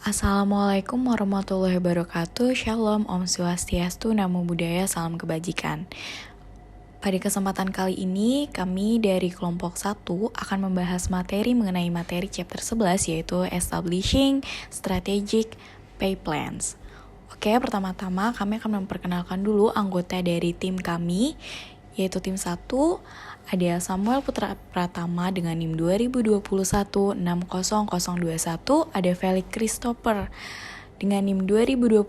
Assalamualaikum warahmatullahi wabarakatuh. Shalom, Om Swastiastu, Namo Buddhaya, salam kebajikan. Pada kesempatan kali ini, kami dari kelompok 1 akan membahas materi mengenai materi chapter 11, yaitu Establishing Strategic Pay Plans. Oke, pertama-tama kami akan memperkenalkan dulu anggota dari tim kami, yaitu tim 1, ada Samuel Putra Pratama dengan NIM 2021 60021, ada Felix Christopher dengan NIM 2021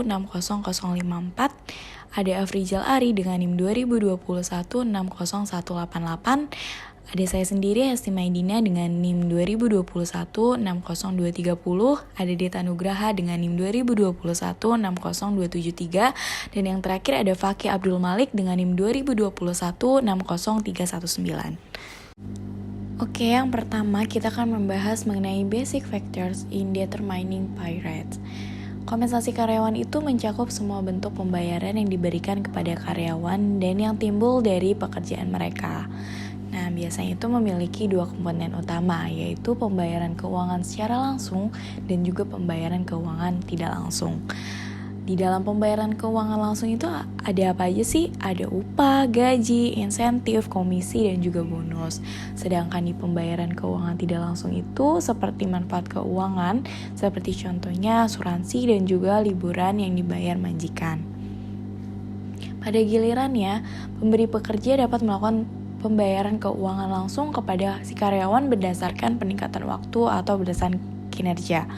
60054, ada Afrizal Ari dengan NIM 2021 60188, ada saya sendiri Hesti Maidina dengan NIM 2021 60230, ada Deta Nugraha dengan NIM 2021 60273, dan yang terakhir ada Fakih Abdul Malik dengan NIM 2021 60319. Oke, yang pertama kita akan membahas mengenai basic factors in determining pay rates. Kompensasi karyawan itu mencakup semua bentuk pembayaran yang diberikan kepada karyawan dan yang timbul dari pekerjaan mereka. Nah, biasanya itu memiliki dua komponen utama, yaitu pembayaran keuangan secara langsung dan juga pembayaran keuangan tidak langsung. Di dalam pembayaran keuangan langsung itu ada apa aja sih? Ada upah, gaji, insentif, komisi, dan juga bonus. Sedangkan di pembayaran keuangan tidak langsung itu seperti manfaat keuangan, seperti contohnya asuransi dan juga liburan yang dibayar majikan. Pada gilirannya, pemberi pekerja dapat melakukan pembayaran keuangan langsung kepada si karyawan berdasarkan peningkatan waktu atau berdasarkan kinerja.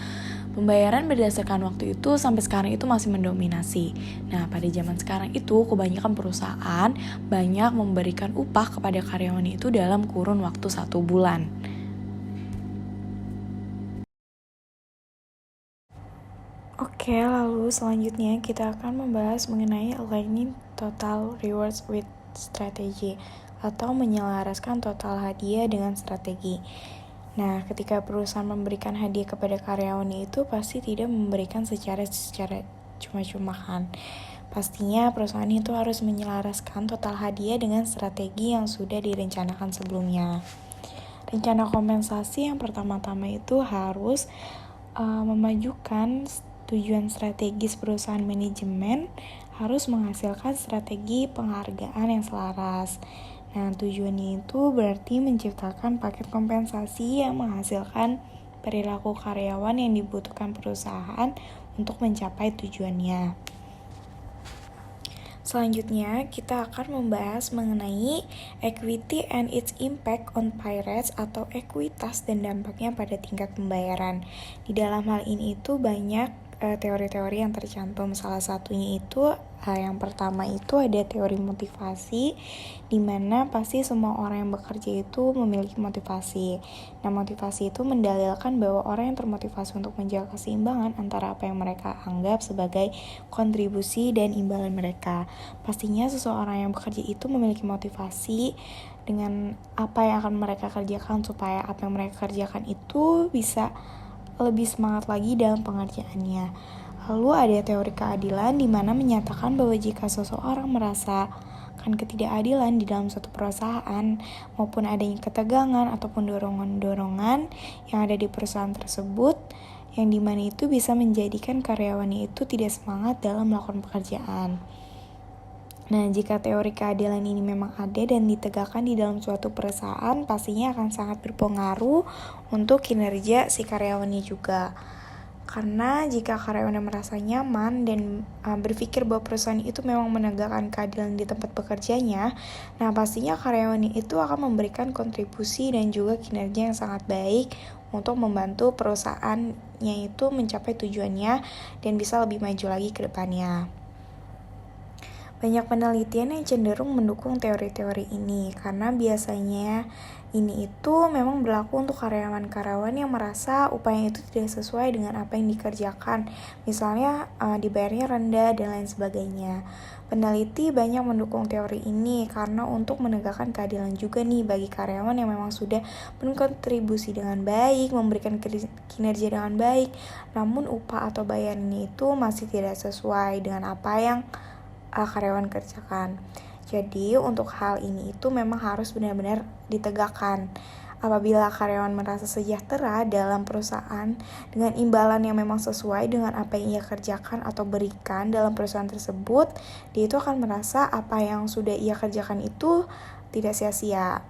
Pembayaran berdasarkan waktu itu sampai sekarang itu masih mendominasi. Nah, pada zaman sekarang itu kebanyakan perusahaan banyak memberikan upah kepada karyawan itu dalam kurun waktu 1 bulan. Oke, lalu selanjutnya kita akan membahas mengenai aligning total rewards with strategy atau menyelaraskan total hadiah dengan strategi. Nah, ketika perusahaan memberikan hadiah kepada karyawannya itu pasti tidak memberikan secara cuma-cuma kan. Pastinya perusahaan itu harus menyelaraskan total hadiah dengan strategi yang sudah direncanakan sebelumnya. Rencana kompensasi yang pertama-tama itu harus memajukan tujuan strategis perusahaan. Manajemen harus menghasilkan strategi penghargaan yang selaras. Nah, tujuannya itu berarti menciptakan paket kompensasi yang menghasilkan perilaku karyawan yang dibutuhkan perusahaan untuk mencapai tujuannya. Selanjutnya, kita akan membahas mengenai equity and its impact on pay rates atau ekuitas dan dampaknya pada tingkat pembayaran. Di dalam hal ini itu banyak teori-teori yang tercantum. Salah satunya itu yang pertama itu ada teori motivasi, di mana pasti semua orang yang bekerja itu memiliki motivasi. Nah, motivasi itu mendalilkan bahwa orang yang termotivasi untuk menjaga keseimbangan antara apa yang mereka anggap sebagai kontribusi dan imbalan mereka. Pastinya seseorang yang bekerja itu memiliki motivasi dengan apa yang akan mereka kerjakan supaya apa yang mereka kerjakan itu bisa lebih semangat lagi dalam pengerjaannya. Lalu ada teori keadilan di mana menyatakan bahwa jika seseorang merasakan ketidakadilan di dalam suatu perusahaan maupun adanya ketegangan ataupun dorongan-dorongan yang ada di perusahaan tersebut, yang dimana itu bisa menjadikan karyawannya itu tidak semangat dalam melakukan pekerjaan. Nah, jika teori keadilan ini memang ada dan ditegakkan di dalam suatu perusahaan, pastinya akan sangat berpengaruh untuk kinerja si karyawannya juga. Karena jika karyawannya merasa nyaman dan berpikir bahwa perusahaan itu memang menegakkan keadilan di tempat bekerjanya, nah pastinya karyawannya itu akan memberikan kontribusi dan juga kinerja yang sangat baik untuk membantu perusahaannya itu mencapai tujuannya dan bisa lebih maju lagi ke depannya. Banyak penelitian yang cenderung mendukung teori-teori ini karena biasanya ini itu memang berlaku untuk karyawan-karyawan yang merasa upaya itu tidak sesuai dengan apa yang dikerjakan, misalnya dibayarnya rendah dan lain sebagainya. Peneliti banyak mendukung teori ini karena untuk menegakkan keadilan juga nih bagi karyawan yang memang sudah berkontribusi dengan baik, memberikan kinerja dengan baik, namun upah atau bayarannya itu masih tidak sesuai dengan apa yang karyawan kerjakan. Jadi untuk hal ini itu memang harus benar-benar ditegakkan Apabila karyawan merasa sejahtera dalam perusahaan dengan imbalan yang memang sesuai dengan apa yang ia kerjakan atau berikan dalam perusahaan tersebut, dia itu akan merasa apa yang sudah ia kerjakan itu tidak sia-sia.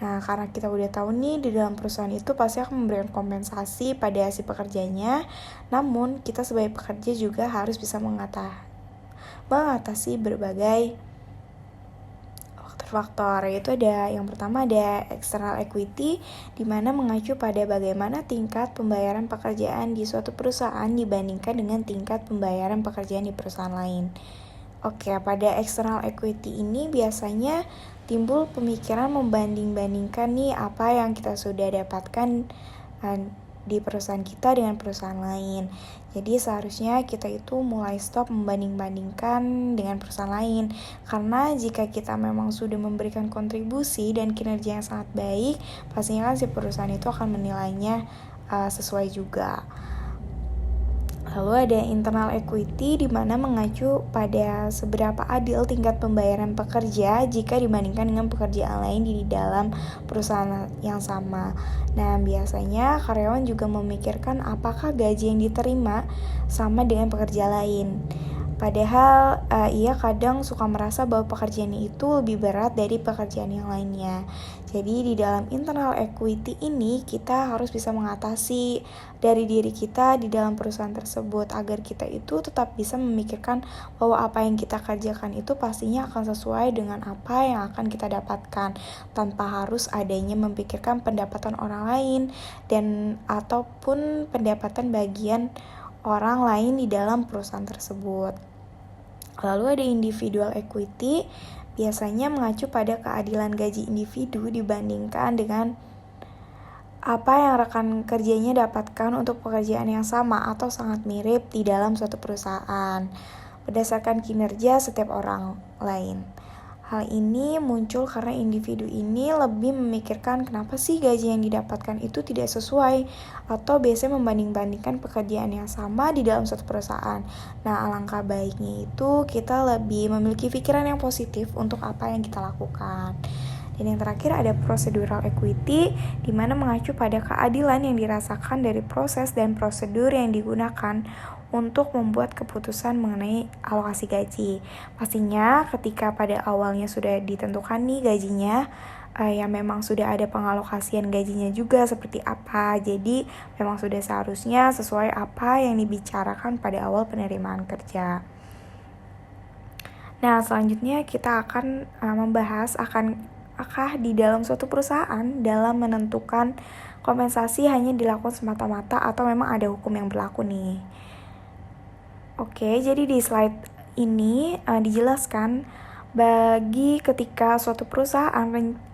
Nah, karena kita udah tahu nih di dalam perusahaan itu pasti akan memberikan kompensasi pada si pekerjanya. Namun, kita sebagai pekerja juga harus bisa mengatasi berbagai faktor, yaitu yang pertama ada external equity, di mana mengacu pada bagaimana tingkat pembayaran pekerjaan di suatu perusahaan dibandingkan dengan tingkat pembayaran pekerjaan di perusahaan lain. Oke, pada external equity ini biasanya timbul pemikiran membanding-bandingkan nih apa yang kita sudah dapatkan di perusahaan kita dengan perusahaan lain. Jadi seharusnya kita itu mulai stop membanding-bandingkan dengan perusahaan lain. Karena jika kita memang sudah memberikan kontribusi dan kinerja yang sangat baik, pastinya kan si perusahaan itu akan menilainya sesuai juga. Lalu ada internal equity di mana mengacu pada seberapa adil tingkat pembayaran pekerja jika dibandingkan dengan pekerjaan lain di dalam perusahaan yang sama. Nah, biasanya karyawan juga memikirkan apakah gaji yang diterima sama dengan pekerja lain. Padahal ia kadang suka merasa bahwa pekerjaan itu lebih berat dari pekerjaan yang lainnya. Jadi di dalam internal equity ini kita harus bisa mengatasi dari diri kita di dalam perusahaan tersebut agar kita itu tetap bisa memikirkan bahwa apa yang kita kerjakan itu pastinya akan sesuai dengan apa yang akan kita dapatkan tanpa harus adanya memikirkan pendapatan orang lain dan ataupun pendapatan bagian orang lain di dalam perusahaan tersebut. Lalu ada individual equity, biasanya mengacu pada keadilan gaji individu dibandingkan dengan apa yang rekan kerjanya dapatkan untuk pekerjaan yang sama atau sangat mirip di dalam suatu perusahaan berdasarkan kinerja setiap orang lain. Hal ini muncul karena individu ini lebih memikirkan kenapa sih gaji yang didapatkan itu tidak sesuai atau biasanya membanding-bandingkan pekerjaan yang sama di dalam suatu perusahaan. Nah, alangkah baiknya itu kita lebih memiliki pikiran yang positif untuk apa yang kita lakukan. Dan yang terakhir ada procedural equity, di mana mengacu pada keadilan yang dirasakan dari proses dan prosedur yang digunakan untuk membuat keputusan mengenai alokasi gaji. Pastinya ketika pada awalnya sudah ditentukan nih gajinya, yang memang sudah ada pengalokasian gajinya juga seperti apa. Jadi memang sudah seharusnya sesuai apa yang dibicarakan pada awal penerimaan kerja. Nah, selanjutnya kita akan membahas apakah di dalam suatu perusahaan dalam menentukan kompensasi hanya dilakukan semata-mata atau memang ada hukum yang berlaku nih. Oke, jadi di slide ini dijelaskan bagi ketika suatu perusahaan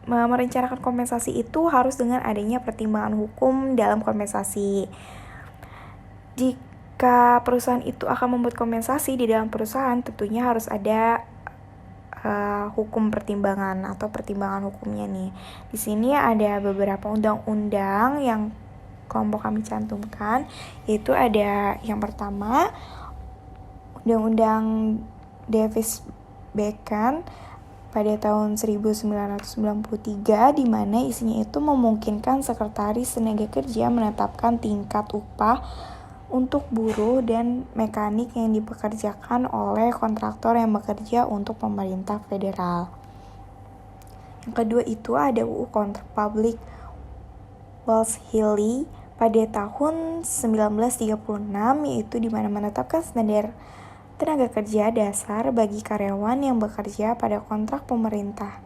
merencanakan kompensasi itu harus dengan adanya pertimbangan hukum dalam kompensasi. Jika perusahaan itu akan membuat kompensasi di dalam perusahaan, tentunya harus ada hukum pertimbangan atau pertimbangan hukumnya nih. Di sini ada beberapa undang-undang yang kelompok kami cantumkan, yaitu ada yang pertama Undang-Undang Davis-Bacon pada tahun 1993, di mana isinya itu memungkinkan sekretaris tenaga kerja menetapkan tingkat upah untuk buruh dan mekanik yang dipekerjakan oleh kontraktor yang bekerja untuk pemerintah federal. Yang kedua itu ada UU Kontrak Publik Wells-Healy pada tahun 1936, yaitu di mana menetapkan standar tenaga kerja dasar bagi karyawan yang bekerja pada kontrak pemerintah,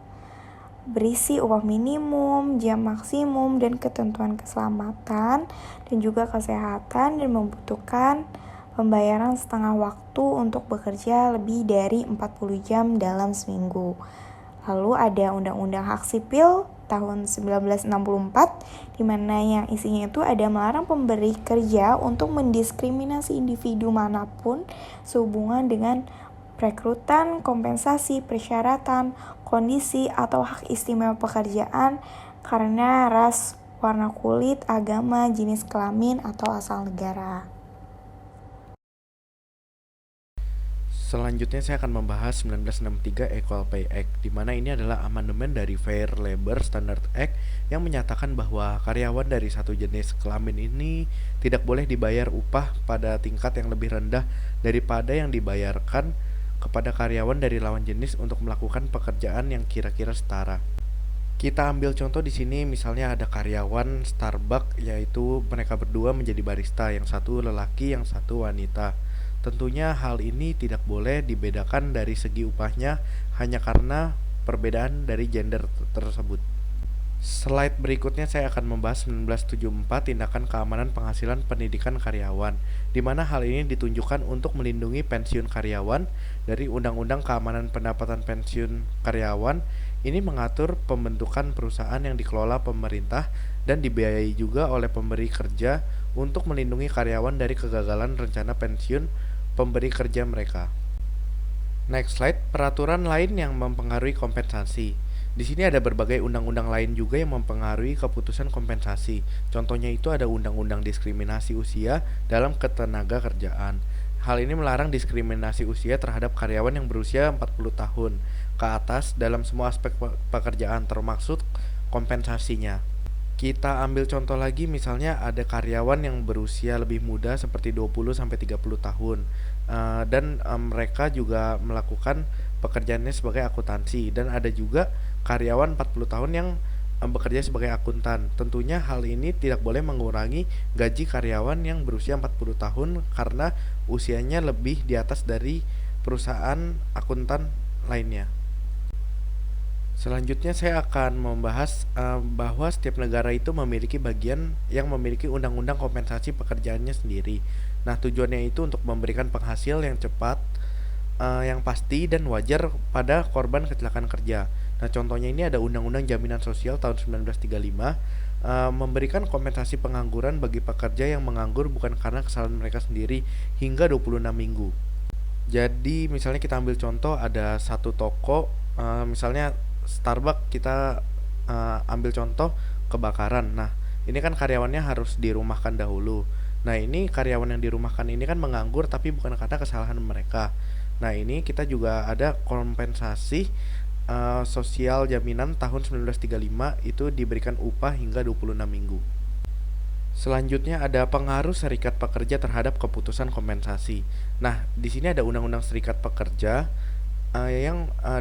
berisi upah minimum, jam maksimum, dan ketentuan keselamatan dan juga kesehatan, dan membutuhkan pembayaran setengah waktu untuk bekerja lebih dari 40 jam dalam seminggu. Lalu ada Undang-Undang Hak Sipil tahun 1964, di mana yang isinya itu ada melarang pemberi kerja untuk mendiskriminasi individu manapun sehubungan dengan perekrutan, kompensasi, persyaratan, kondisi, atau hak istimewa pekerjaan karena ras, warna kulit, agama, jenis kelamin, atau asal negara. Selanjutnya saya akan membahas 1963 Equal Pay Act, di mana ini adalah amandemen dari Fair Labor Standards Act yang menyatakan bahwa karyawan dari satu jenis kelamin ini tidak boleh dibayar upah pada tingkat yang lebih rendah daripada yang dibayarkan kepada karyawan dari lawan jenis untuk melakukan pekerjaan yang kira-kira setara. Kita ambil contoh di sini, misalnya ada karyawan Starbucks, yaitu mereka berdua menjadi barista, yang satu lelaki, yang satu wanita. Tentunya hal ini tidak boleh dibedakan dari segi upahnya hanya karena perbedaan dari gender tersebut. Slide berikutnya saya akan membahas 1974 Tindakan Keamanan Penghasilan Pendidikan Karyawan, di mana hal ini ditunjukkan untuk melindungi pensiun karyawan dari Undang-Undang Keamanan Pendapatan Pensiun Karyawan. Ini mengatur pembentukan perusahaan yang dikelola pemerintah dan dibiayai juga oleh pemberi kerja untuk melindungi karyawan dari kegagalan rencana pensiun pemberi kerja mereka. Next slide, peraturan lain yang mempengaruhi kompensasi. Di sini ada berbagai undang-undang lain juga yang mempengaruhi keputusan kompensasi. Contohnya itu ada Undang-Undang Diskriminasi Usia dalam Ketenaga Kerjaan. Hal ini melarang diskriminasi usia terhadap karyawan yang berusia 40 tahun ke atas dalam semua aspek pekerjaan termasuk kompensasinya. Kita ambil contoh lagi, misalnya ada karyawan yang berusia lebih muda seperti 20 sampai 30 tahun. Dan mereka juga melakukan pekerjaannya sebagai akuntansi, dan ada juga karyawan 40 tahun yang bekerja sebagai akuntan. Tentunya hal ini tidak boleh mengurangi gaji karyawan yang berusia 40 tahun karena usianya lebih di atas dari perusahaan akuntan lainnya. Selanjutnya saya akan membahas bahwa setiap negara itu memiliki bagian yang memiliki undang-undang kompensasi pekerjaannya sendiri. Nah, tujuannya itu untuk memberikan penghasil yang cepat, yang pasti dan wajar pada korban kecelakaan kerja. Nah, contohnya ini ada Undang-Undang Jaminan Sosial tahun 1935, memberikan kompensasi pengangguran bagi pekerja yang menganggur bukan karena kesalahan mereka sendiri hingga 26 minggu. Jadi misalnya kita ambil contoh, ada satu toko, misalnya Starbucks, kita ambil contoh kebakaran. Nah, ini kan karyawannya harus dirumahkan dahulu. Nah, ini karyawan yang dirumahkan ini kan menganggur tapi bukan karena kesalahan mereka. Nah, ini kita juga ada kompensasi sosial jaminan tahun 1935, itu diberikan upah hingga 26 minggu. Selanjutnya ada pengaruh serikat pekerja terhadap keputusan kompensasi. Nah, di sini ada Undang-Undang Serikat Pekerja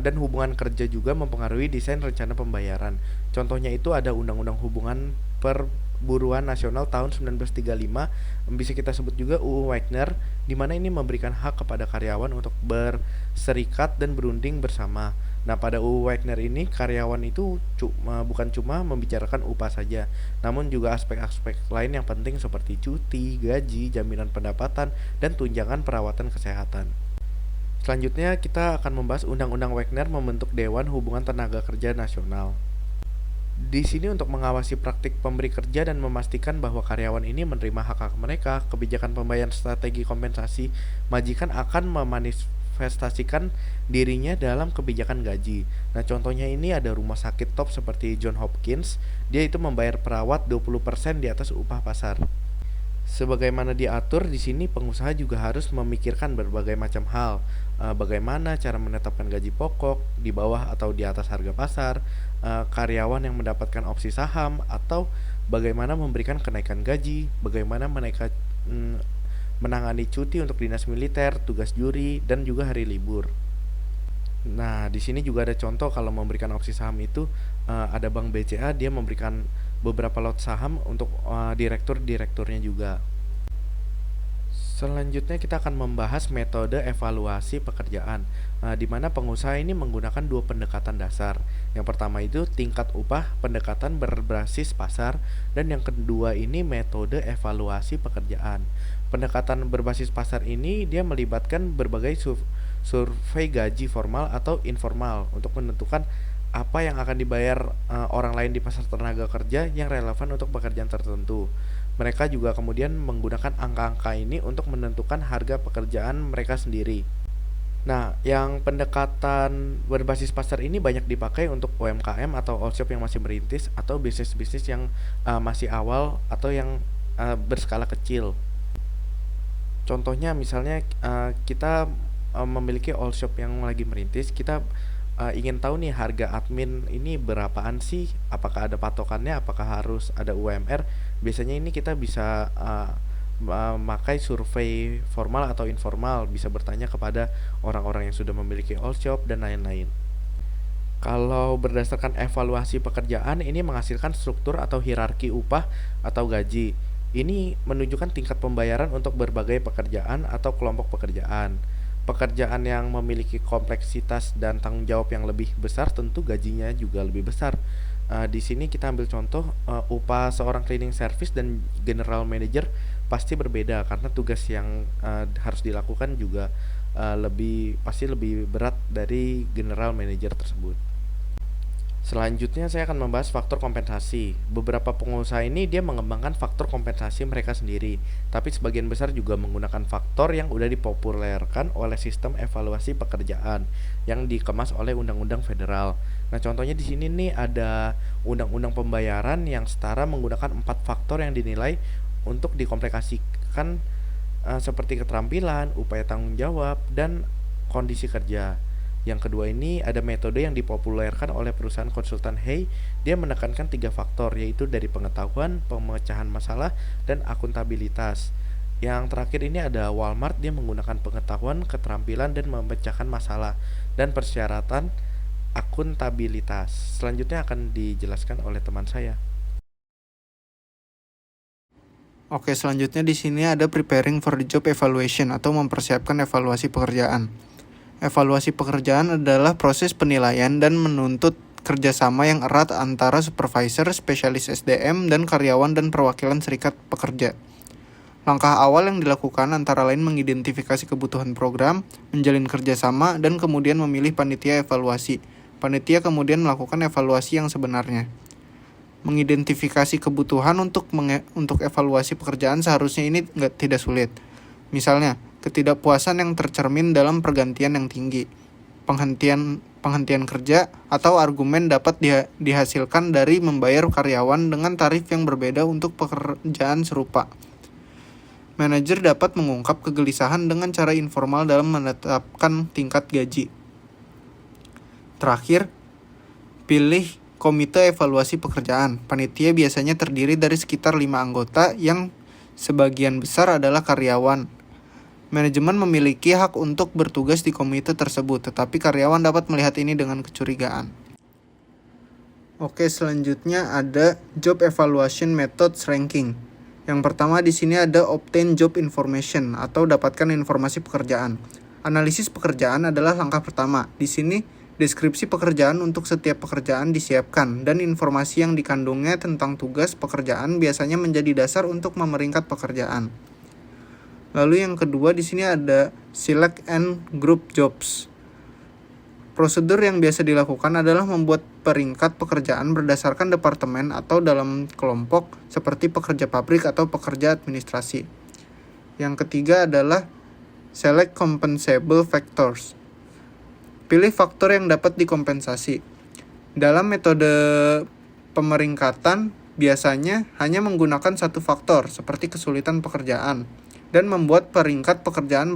dan hubungan kerja juga mempengaruhi desain rencana pembayaran. Contohnya itu ada Undang-Undang Hubungan Perburuan Nasional tahun 1935, bisa kita sebut juga UU Wagner, di mana ini memberikan hak kepada karyawan untuk berserikat dan berunding bersama. Nah, pada UU Wagner ini karyawan itu bukan cuma membicarakan upah saja, namun juga aspek-aspek lain yang penting seperti cuti, gaji, jaminan pendapatan, dan tunjangan perawatan kesehatan. Selanjutnya kita akan membahas Undang-Undang Wagner membentuk Dewan Hubungan Tenaga Kerja Nasional. Di sini untuk mengawasi praktik pemberi kerja dan memastikan bahwa karyawan ini menerima hak-hak mereka, kebijakan pembayaran strategi kompensasi majikan akan memanifestasikan dirinya dalam kebijakan gaji. Nah, contohnya ini ada rumah sakit top seperti John Hopkins, dia itu membayar perawat 20% di atas upah pasar. Sebagaimana diatur di sini, pengusaha juga harus memikirkan berbagai macam hal, bagaimana cara menetapkan gaji pokok di bawah atau di atas harga pasar, karyawan yang mendapatkan opsi saham, atau bagaimana memberikan kenaikan gaji, bagaimana mereka menangani cuti untuk dinas militer, tugas juri, dan juga hari libur. Nah, di sini juga ada contoh kalau memberikan opsi saham itu, ada Bank BCA, dia memberikan beberapa lot saham untuk direktur-direkturnya juga. Selanjutnya kita akan membahas metode evaluasi pekerjaan, di mana pengusaha ini menggunakan dua pendekatan dasar. Yang pertama itu tingkat upah, pendekatan berbasis pasar, dan yang kedua ini metode evaluasi pekerjaan. Pendekatan berbasis pasar ini dia melibatkan berbagai survei gaji formal atau informal untuk menentukan apa yang akan dibayar orang lain di pasar tenaga kerja yang relevan untuk pekerjaan tertentu. Mereka juga kemudian menggunakan angka-angka ini untuk menentukan harga pekerjaan mereka sendiri. Nah, yang pendekatan berbasis pasar ini banyak dipakai untuk UMKM atau all shop yang masih merintis atau bisnis-bisnis yang masih awal atau yang berskala kecil. Contohnya misalnya kita memiliki all shop yang lagi merintis, kita ingin tahu nih harga admin ini berapaan sih? Apakah ada patokannya? Apakah harus ada UMR? Biasanya ini kita bisa memakai survei formal atau informal, bisa bertanya kepada orang-orang yang sudah memiliki all shop dan lain-lain. Kalau berdasarkan evaluasi pekerjaan, ini menghasilkan struktur atau hierarki upah atau gaji. Ini menunjukkan tingkat pembayaran untuk berbagai pekerjaan atau kelompok pekerjaan. Pekerjaan yang memiliki kompleksitas dan tanggung jawab yang lebih besar tentu gajinya juga lebih besar. Di sini kita ambil contoh upah seorang cleaning service dan general manager pasti berbeda karena tugas yang harus dilakukan juga pasti lebih berat dari general manager tersebut. Selanjutnya saya akan membahas faktor kompensasi. Beberapa pengusaha ini dia mengembangkan faktor kompensasi mereka sendiri, tapi sebagian besar juga menggunakan faktor yang udah dipopulerkan oleh sistem evaluasi pekerjaan yang dikemas oleh undang-undang federal. Nah, contohnya di sini nih ada undang-undang pembayaran yang setara menggunakan 4 faktor yang dinilai untuk dikompensasikan seperti keterampilan, upaya tanggung jawab, dan kondisi kerja. Yang kedua ini ada metode yang dipopulerkan oleh perusahaan konsultan Hay. Dia menekankan 3 faktor, yaitu dari pengetahuan, pemecahan masalah, dan akuntabilitas. Yang terakhir ini ada Walmart, dia menggunakan pengetahuan, keterampilan, dan memecahkan masalah, dan persyaratan akuntabilitas. Selanjutnya akan dijelaskan oleh teman saya. Oke, selanjutnya di sini ada preparing for the job evaluation atau mempersiapkan evaluasi pekerjaan. Evaluasi pekerjaan adalah proses penilaian dan menuntut kerjasama yang erat antara supervisor, spesialis SDM, dan karyawan dan perwakilan serikat pekerja. Langkah awal yang dilakukan antara lain mengidentifikasi kebutuhan program, menjalin kerjasama, dan kemudian memilih panitia evaluasi. Panitia kemudian melakukan evaluasi yang sebenarnya. Mengidentifikasi kebutuhan untuk evaluasi pekerjaan seharusnya ini tidak sulit. Misalnya, ketidakpuasan yang tercermin dalam pergantian yang tinggi, penghentian kerja, atau argumen dapat dihasilkan dari membayar karyawan dengan tarif yang berbeda untuk pekerjaan serupa. Manajer dapat mengungkap kegelisahan dengan cara informal dalam menetapkan tingkat gaji. Terakhir, pilih komite evaluasi pekerjaan. Panitia biasanya terdiri dari sekitar 5 anggota yang sebagian besar adalah karyawan. Manajemen memiliki hak untuk bertugas di komite tersebut, tetapi karyawan dapat melihat ini dengan kecurigaan. Oke, selanjutnya ada job evaluation methods ranking. Yang pertama di sini ada obtain job information atau dapatkan informasi pekerjaan. Analisis pekerjaan adalah langkah pertama. Di sini deskripsi pekerjaan untuk setiap pekerjaan disiapkan dan informasi yang dikandungnya tentang tugas pekerjaan biasanya menjadi dasar untuk memeringkat pekerjaan. Lalu yang kedua di sini ada select and group jobs. Prosedur yang biasa dilakukan adalah membuat peringkat pekerjaan berdasarkan departemen atau dalam kelompok seperti pekerja pabrik atau pekerja administrasi. Yang ketiga adalah select compensable factors. Pilih faktor yang dapat dikompensasi. Dalam metode pemeringkatan biasanya hanya menggunakan satu faktor seperti kesulitan pekerjaan dan membuat peringkat pekerjaan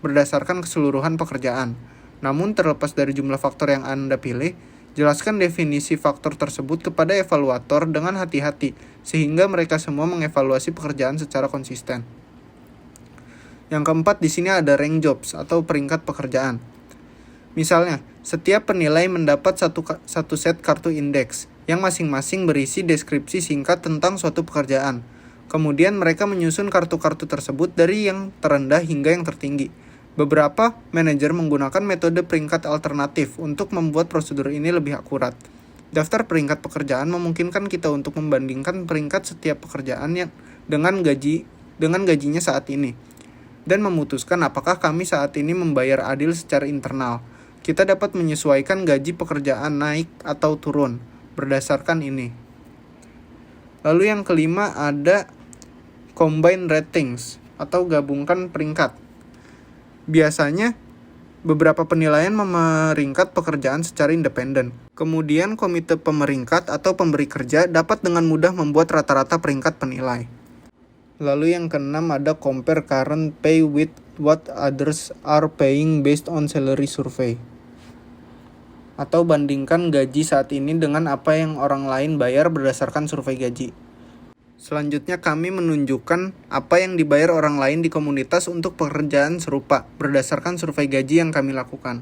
berdasarkan keseluruhan pekerjaan. Namun terlepas dari jumlah faktor yang Anda pilih, jelaskan definisi faktor tersebut kepada evaluator dengan hati-hati sehingga mereka semua mengevaluasi pekerjaan secara konsisten. Yang keempat di sini ada rank jobs atau peringkat pekerjaan. Misalnya, setiap penilai mendapat satu set kartu indeks yang masing-masing berisi deskripsi singkat tentang suatu pekerjaan. Kemudian mereka menyusun kartu-kartu tersebut dari yang terendah hingga yang tertinggi. Beberapa manajer menggunakan metode peringkat alternatif untuk membuat prosedur ini lebih akurat. Daftar peringkat pekerjaan memungkinkan kita untuk membandingkan peringkat setiap pekerjaan yang dengan gajinya saat ini dan memutuskan apakah kami saat ini membayar adil secara internal. Kita dapat menyesuaikan gaji pekerjaan naik atau turun berdasarkan ini. Lalu yang kelima ada combine ratings atau gabungkan peringkat. Biasanya beberapa penilaian memeringkat pekerjaan secara independen. Kemudian komite pemeringkat atau pemberi kerja dapat dengan mudah membuat rata-rata peringkat penilai. Lalu yang keenam ada compare current pay with what others are paying based on salary survey. atau bandingkan gaji saat ini dengan apa yang orang lain bayar berdasarkan survei gaji. Selanjutnya kami menunjukkan apa yang dibayar orang lain di komunitas untuk pekerjaan serupa berdasarkan survei gaji yang kami lakukan.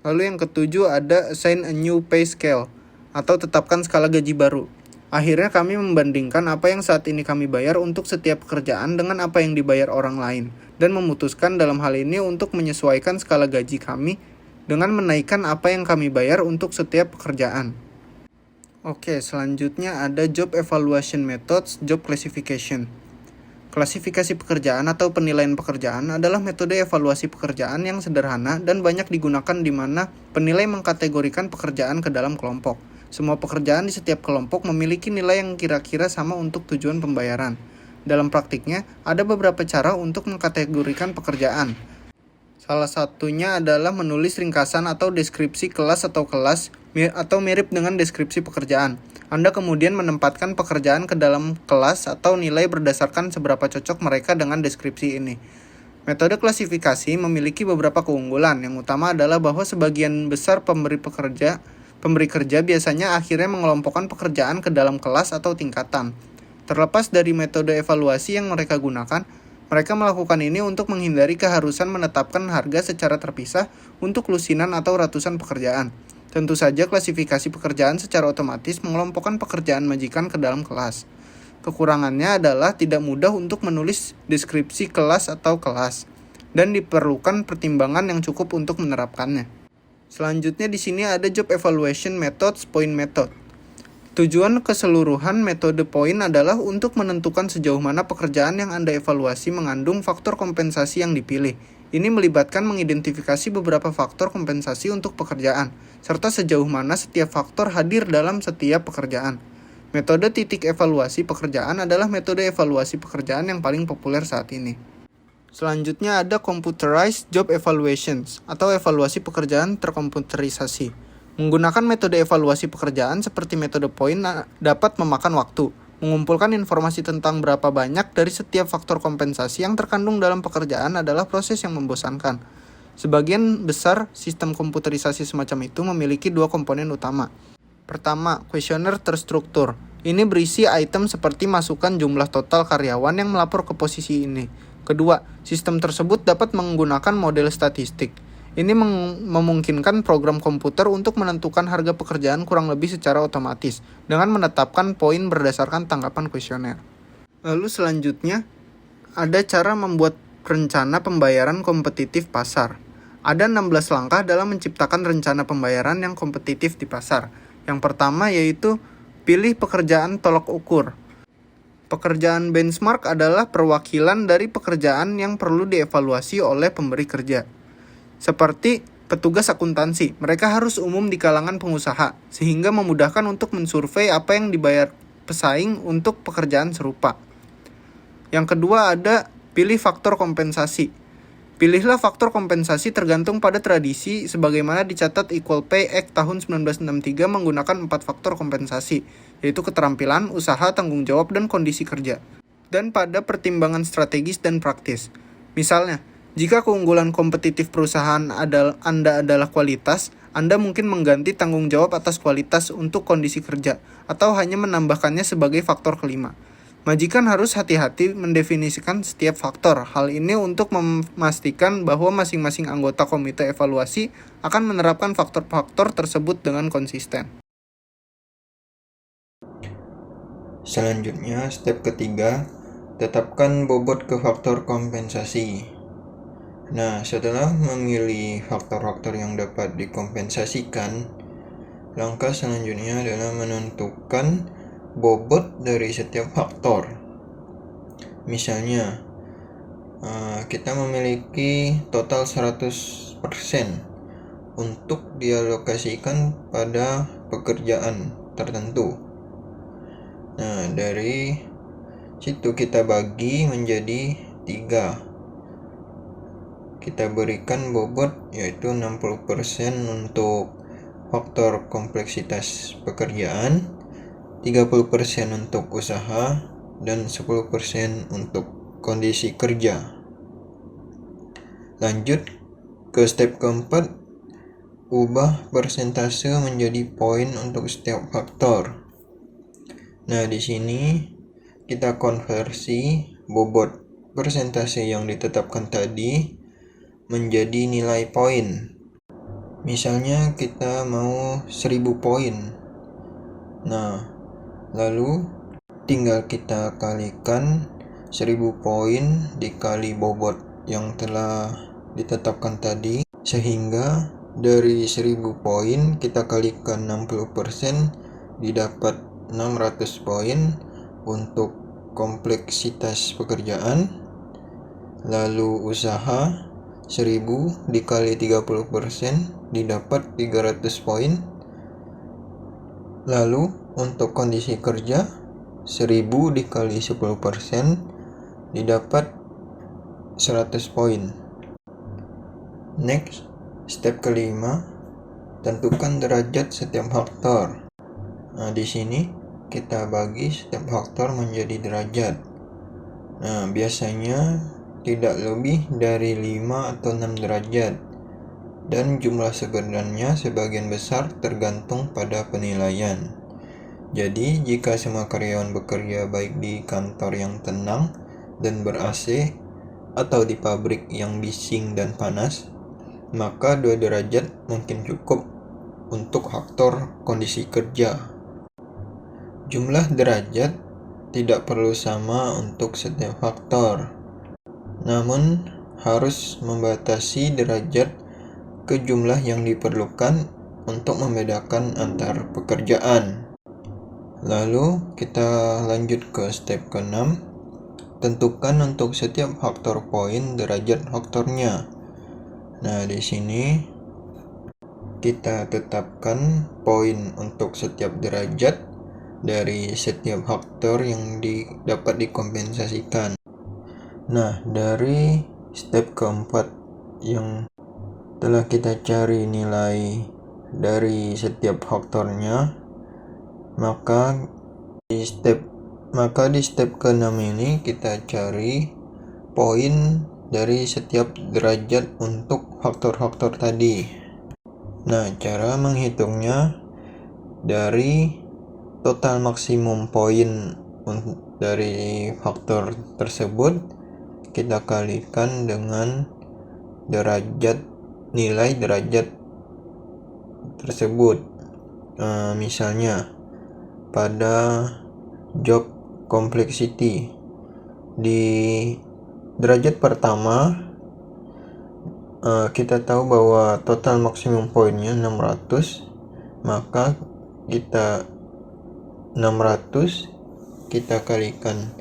Lalu yang ketujuh ada assign a new pay scale atau tetapkan skala gaji baru. Akhirnya kami membandingkan apa yang saat ini kami bayar untuk setiap pekerjaan dengan apa yang dibayar orang lain dan memutuskan dalam hal ini untuk menyesuaikan skala gaji kami dengan menaikkan apa yang kami bayar untuk setiap pekerjaan. Oke, selanjutnya ada job evaluation methods, job classification. Klasifikasi pekerjaan atau penilaian pekerjaan adalah metode evaluasi pekerjaan yang sederhana dan banyak digunakan di mana penilai mengkategorikan pekerjaan ke dalam kelompok. Semua pekerjaan di setiap kelompok memiliki nilai yang kira-kira sama untuk tujuan pembayaran. Dalam praktiknya, ada beberapa cara untuk mengkategorikan pekerjaan. Salah satunya adalah menulis ringkasan atau deskripsi kelas atau mirip dengan deskripsi pekerjaan. Anda kemudian menempatkan pekerjaan ke dalam kelas atau nilai berdasarkan seberapa cocok mereka dengan deskripsi ini. Metode klasifikasi memiliki beberapa keunggulan. Yang utama adalah bahwa sebagian besar pemberi kerja biasanya akhirnya mengelompokkan pekerjaan ke dalam kelas atau tingkatan. Terlepas dari metode evaluasi yang mereka gunakan, mereka melakukan ini untuk menghindari keharusan menetapkan harga secara terpisah untuk lusinan atau ratusan pekerjaan. Tentu saja klasifikasi pekerjaan secara otomatis mengelompokkan pekerjaan majikan ke dalam kelas. Kekurangannya adalah tidak mudah untuk menulis deskripsi kelas atau kelas, dan diperlukan pertimbangan yang cukup untuk menerapkannya. Selanjutnya di sini ada job evaluation methods, point method. Tujuan keseluruhan metode poin adalah untuk menentukan sejauh mana pekerjaan yang Anda evaluasi mengandung faktor kompensasi yang dipilih. Ini melibatkan mengidentifikasi beberapa faktor kompensasi untuk pekerjaan, serta sejauh mana setiap faktor hadir dalam setiap pekerjaan. Metode titik evaluasi pekerjaan adalah metode evaluasi pekerjaan yang paling populer saat ini. Selanjutnya ada computerized job evaluations atau evaluasi pekerjaan terkomputerisasi. Menggunakan metode evaluasi pekerjaan seperti metode poin dapat memakan waktu. Mengumpulkan informasi tentang berapa banyak dari setiap faktor kompensasi yang terkandung dalam pekerjaan adalah proses yang membosankan. Sebagian besar sistem komputerisasi semacam itu memiliki dua komponen utama. Pertama, kuesioner terstruktur. Ini berisi item seperti masukan jumlah total karyawan yang melapor ke posisi ini. Kedua, sistem tersebut dapat menggunakan model statistik. Ini memungkinkan program komputer untuk menentukan harga pekerjaan kurang lebih secara otomatis dengan menetapkan poin berdasarkan tanggapan kuesioner. Lalu selanjutnya, ada cara membuat rencana pembayaran kompetitif pasar. Ada 16 langkah dalam menciptakan rencana pembayaran yang kompetitif di pasar. Yang pertama yaitu pilih pekerjaan tolok ukur. Pekerjaan benchmark adalah perwakilan dari pekerjaan yang perlu dievaluasi oleh pemberi kerja. Seperti petugas akuntansi, mereka harus umum di kalangan pengusaha, sehingga memudahkan untuk mensurvei apa yang dibayar pesaing untuk pekerjaan serupa. Yang kedua ada pilih faktor kompensasi. Pilihlah faktor kompensasi tergantung pada tradisi sebagaimana dicatat Equal Pay Act tahun 1963 menggunakan 4 faktor kompensasi, yaitu keterampilan, usaha, tanggung jawab, dan kondisi kerja. Dan pada pertimbangan strategis dan praktis. Misalnya, jika keunggulan kompetitif perusahaan Anda adalah kualitas, Anda mungkin mengganti tanggung jawab atas kualitas untuk kondisi kerja, atau hanya menambahkannya sebagai faktor kelima. Majikan harus hati-hati mendefinisikan setiap faktor. Hal ini untuk memastikan bahwa masing-masing anggota komite evaluasi akan menerapkan faktor-faktor tersebut dengan konsisten. Selanjutnya, step ketiga, tetapkan bobot ke faktor kompensasi. Nah, setelah memilih faktor-faktor yang dapat dikompensasikan, langkah selanjutnya adalah menentukan bobot dari setiap faktor. Misalnya, kita memiliki total 100% untuk dialokasikan pada pekerjaan tertentu. Nah, dari situ kita bagi menjadi 3. Kita berikan bobot yaitu 60% untuk faktor kompleksitas pekerjaan, 30% untuk usaha, dan 10% untuk kondisi kerja. Lanjut ke step keempat, ubah persentase menjadi poin untuk setiap faktor. Nah, di sini kita konversi bobot persentase yang ditetapkan tadi menjadi nilai poin. Misalnya kita mau 1000 poin. Nah, lalu tinggal kita kalikan 1000 poin dikali bobot yang telah ditetapkan tadi, sehingga dari 1000 poin kita kalikan 60% didapat 600 poin untuk kompleksitas pekerjaan. Lalu usaha 1000 dikali 30% didapat 300 poin. Lalu untuk kondisi kerja 1000 dikali 10% didapat 100 poin. Next, step kelima, tentukan derajat setiap faktor. Nah, di sini kita bagi setiap faktor menjadi derajat. Nah, biasanya tidak lebih dari 5 atau 6 derajat. Dan jumlah sebenarnya sebagian besar tergantung pada penilaian. Jadi, jika semua karyawan bekerja baik di kantor yang tenang dan ber-AC atau di pabrik yang bising dan panas, maka 2 derajat mungkin cukup untuk faktor kondisi kerja. Jumlah derajat tidak perlu sama untuk setiap faktor, namun harus membatasi derajat ke jumlah yang diperlukan untuk membedakan antar pekerjaan. Lalu kita lanjut ke step ke-6. Tentukan untuk setiap faktor poin derajat faktornya. Nah, di sini kita tetapkan poin untuk setiap derajat dari setiap faktor yang dapat dikompensasikan. Nah, dari step keempat yang telah kita cari nilai dari setiap faktornya, maka di step ke-6 ini kita cari poin dari setiap derajat untuk faktor-faktor tadi. Nah, cara menghitungnya dari total maksimum poin dari faktor tersebut kita kalikan dengan nilai derajat tersebut. Misalnya pada job complexity di derajat pertama kita tahu bahwa total maksimum poinnya 600, maka 600 kita kalikan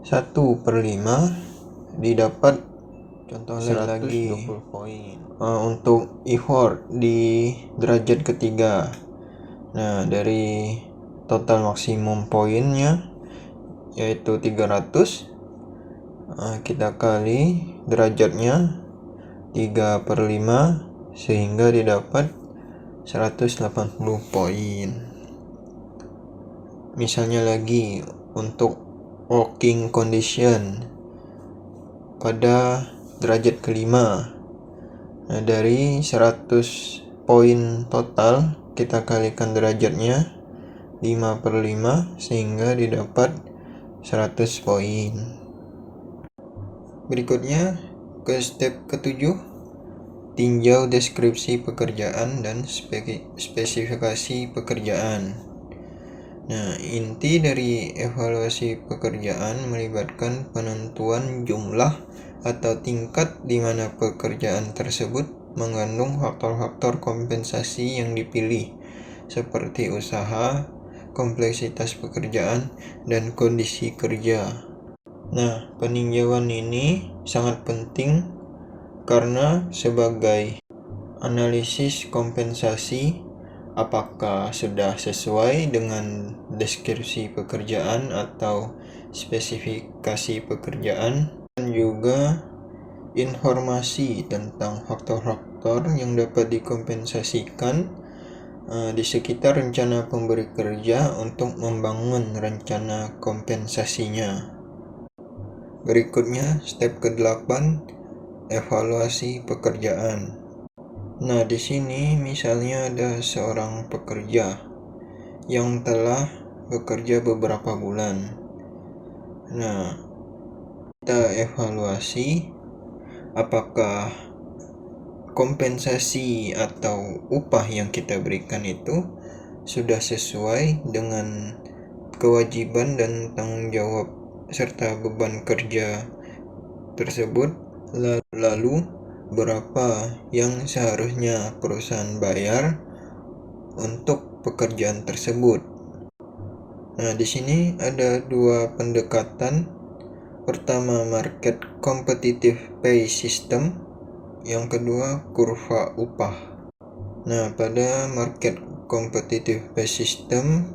1/5 didapat contoh lagi 120 poin. Untuk effort di derajat ketiga, nah dari total maksimum poinnya yaitu 300, kita kali derajatnya 3/5 sehingga didapat 180 poin. Misalnya lagi untuk working condition pada derajat kelima, nah dari 100 poin total kita kalikan derajatnya 5/5 sehingga didapat 100 poin. Berikutnya ke step ke-7, tinjau deskripsi pekerjaan dan spesifikasi pekerjaan. Nah, inti dari evaluasi pekerjaan melibatkan penentuan jumlah atau tingkat di mana pekerjaan tersebut mengandung faktor-faktor kompensasi yang dipilih, seperti usaha, kompleksitas pekerjaan, dan kondisi kerja. Nah, peninjauan ini sangat penting karena sebagai analisis kompensasi apakah sudah sesuai dengan deskripsi pekerjaan atau spesifikasi pekerjaan, dan juga informasi tentang faktor-faktor yang dapat dikompensasikan di sekitar rencana pemberi kerja untuk membangun rencana kompensasinya. Berikutnya step ke-8, evaluasi pekerjaan. Nah, di sini misalnya ada seorang pekerja yang telah bekerja beberapa bulan. Nah, kita evaluasi apakah kompensasi atau upah yang kita berikan itu sudah sesuai dengan kewajiban dan tanggung jawab serta beban kerja tersebut, lalu berapa yang seharusnya perusahaan bayar untuk pekerjaan tersebut. Nah, di sini ada dua pendekatan. Pertama, market competitive pay system. Yang kedua, kurva upah. Nah, pada market competitive pay system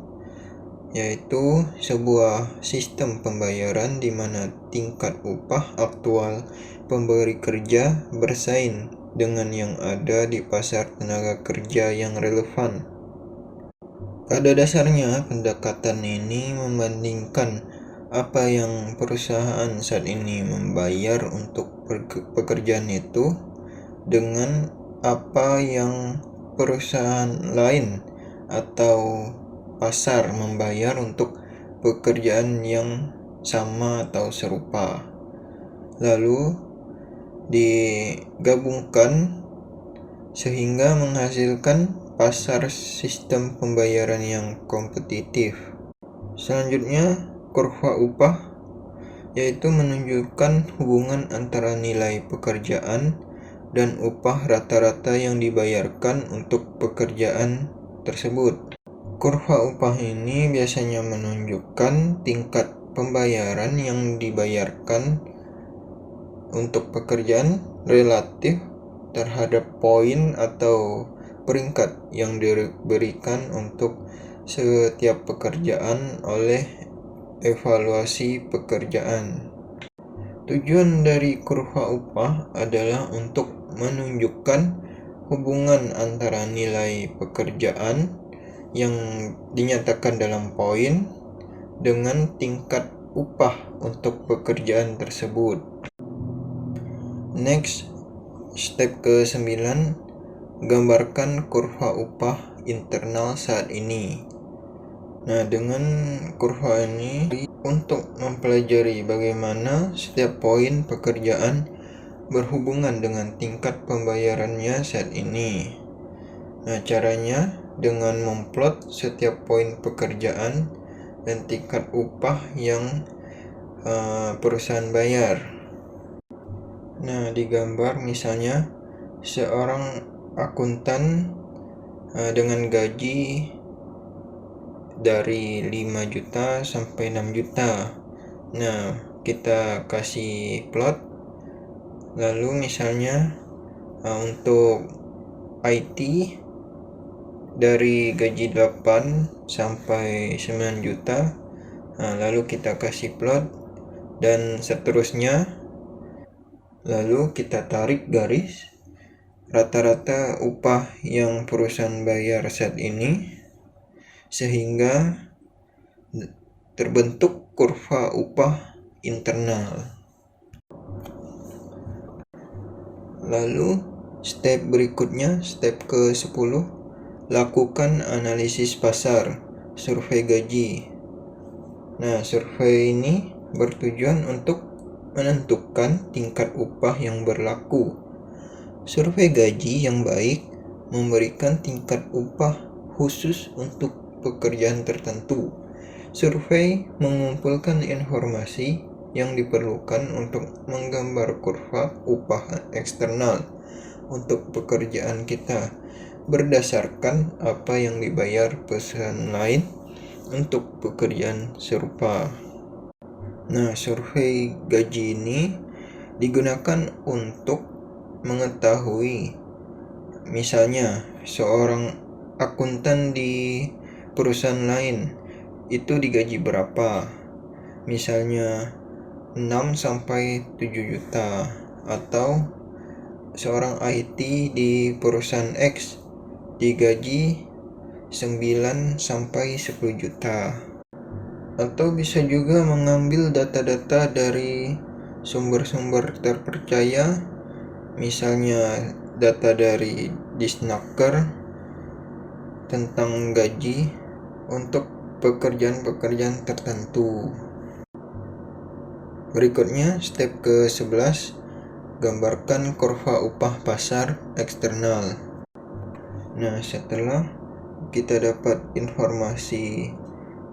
yaitu sebuah sistem pembayaran di mana tingkat upah aktual pemberi kerja bersaing dengan yang ada di pasar tenaga kerja yang relevan. Pada dasarnya, pendekatan ini membandingkan apa yang perusahaan saat ini membayar untuk pekerjaan itu dengan apa yang perusahaan lain atau pasar membayar untuk pekerjaan yang sama atau serupa. Lalu digabungkan sehingga menghasilkan pasar sistem pembayaran yang kompetitif. Selanjutnya, kurva upah yaitu menunjukkan hubungan antara nilai pekerjaan dan upah rata-rata yang dibayarkan untuk pekerjaan tersebut. Kurva upah ini biasanya menunjukkan tingkat pembayaran yang dibayarkan untuk pekerjaan relatif terhadap poin atau peringkat yang diberikan untuk setiap pekerjaan oleh evaluasi pekerjaan. Tujuan dari kurva upah adalah untuk menunjukkan hubungan antara nilai pekerjaan yang dinyatakan dalam poin dengan tingkat upah untuk pekerjaan tersebut. Next, step ke-9, gambarkan kurva upah internal saat ini. Nah, dengan kurva ini untuk mempelajari bagaimana setiap poin pekerjaan berhubungan dengan tingkat pembayarannya saat ini. Nah, caranya dengan memplot setiap poin pekerjaan dan tingkat upah yang perusahaan bayar. Nah, digambar misalnya seorang akuntan dengan gaji dari 5 juta sampai 6 juta. Nah, kita kasih plot. Lalu misalnya untuk IT dari gaji 8 sampai 9 juta. Nah, lalu kita kasih plot dan seterusnya. Lalu kita tarik garis rata-rata upah yang perusahaan bayar saat ini sehingga terbentuk kurva upah internal. Lalu step berikutnya, step ke-10, lakukan analisis pasar, survei gaji. Nah, survei ini bertujuan untuk menentukan tingkat upah yang berlaku. Survei gaji yang baik memberikan tingkat upah khusus untuk pekerjaan tertentu. Survei mengumpulkan informasi yang diperlukan untuk menggambar kurva upah eksternal untuk pekerjaan kita berdasarkan apa yang dibayar perusahaan lain untuk pekerjaan serupa. Nah, survei gaji ini digunakan untuk mengetahui misalnya seorang akuntan di perusahaan lain itu digaji berapa, misalnya 6 sampai 7 juta, atau seorang IT di perusahaan X digaji 9 sampai 10 juta. Atau bisa juga mengambil data-data dari sumber-sumber terpercaya, misalnya data dari Disnaker tentang gaji untuk pekerjaan-pekerjaan tertentu. Berikutnya, step ke-11, gambarkan kurva upah pasar eksternal. Nah, setelah kita dapat informasi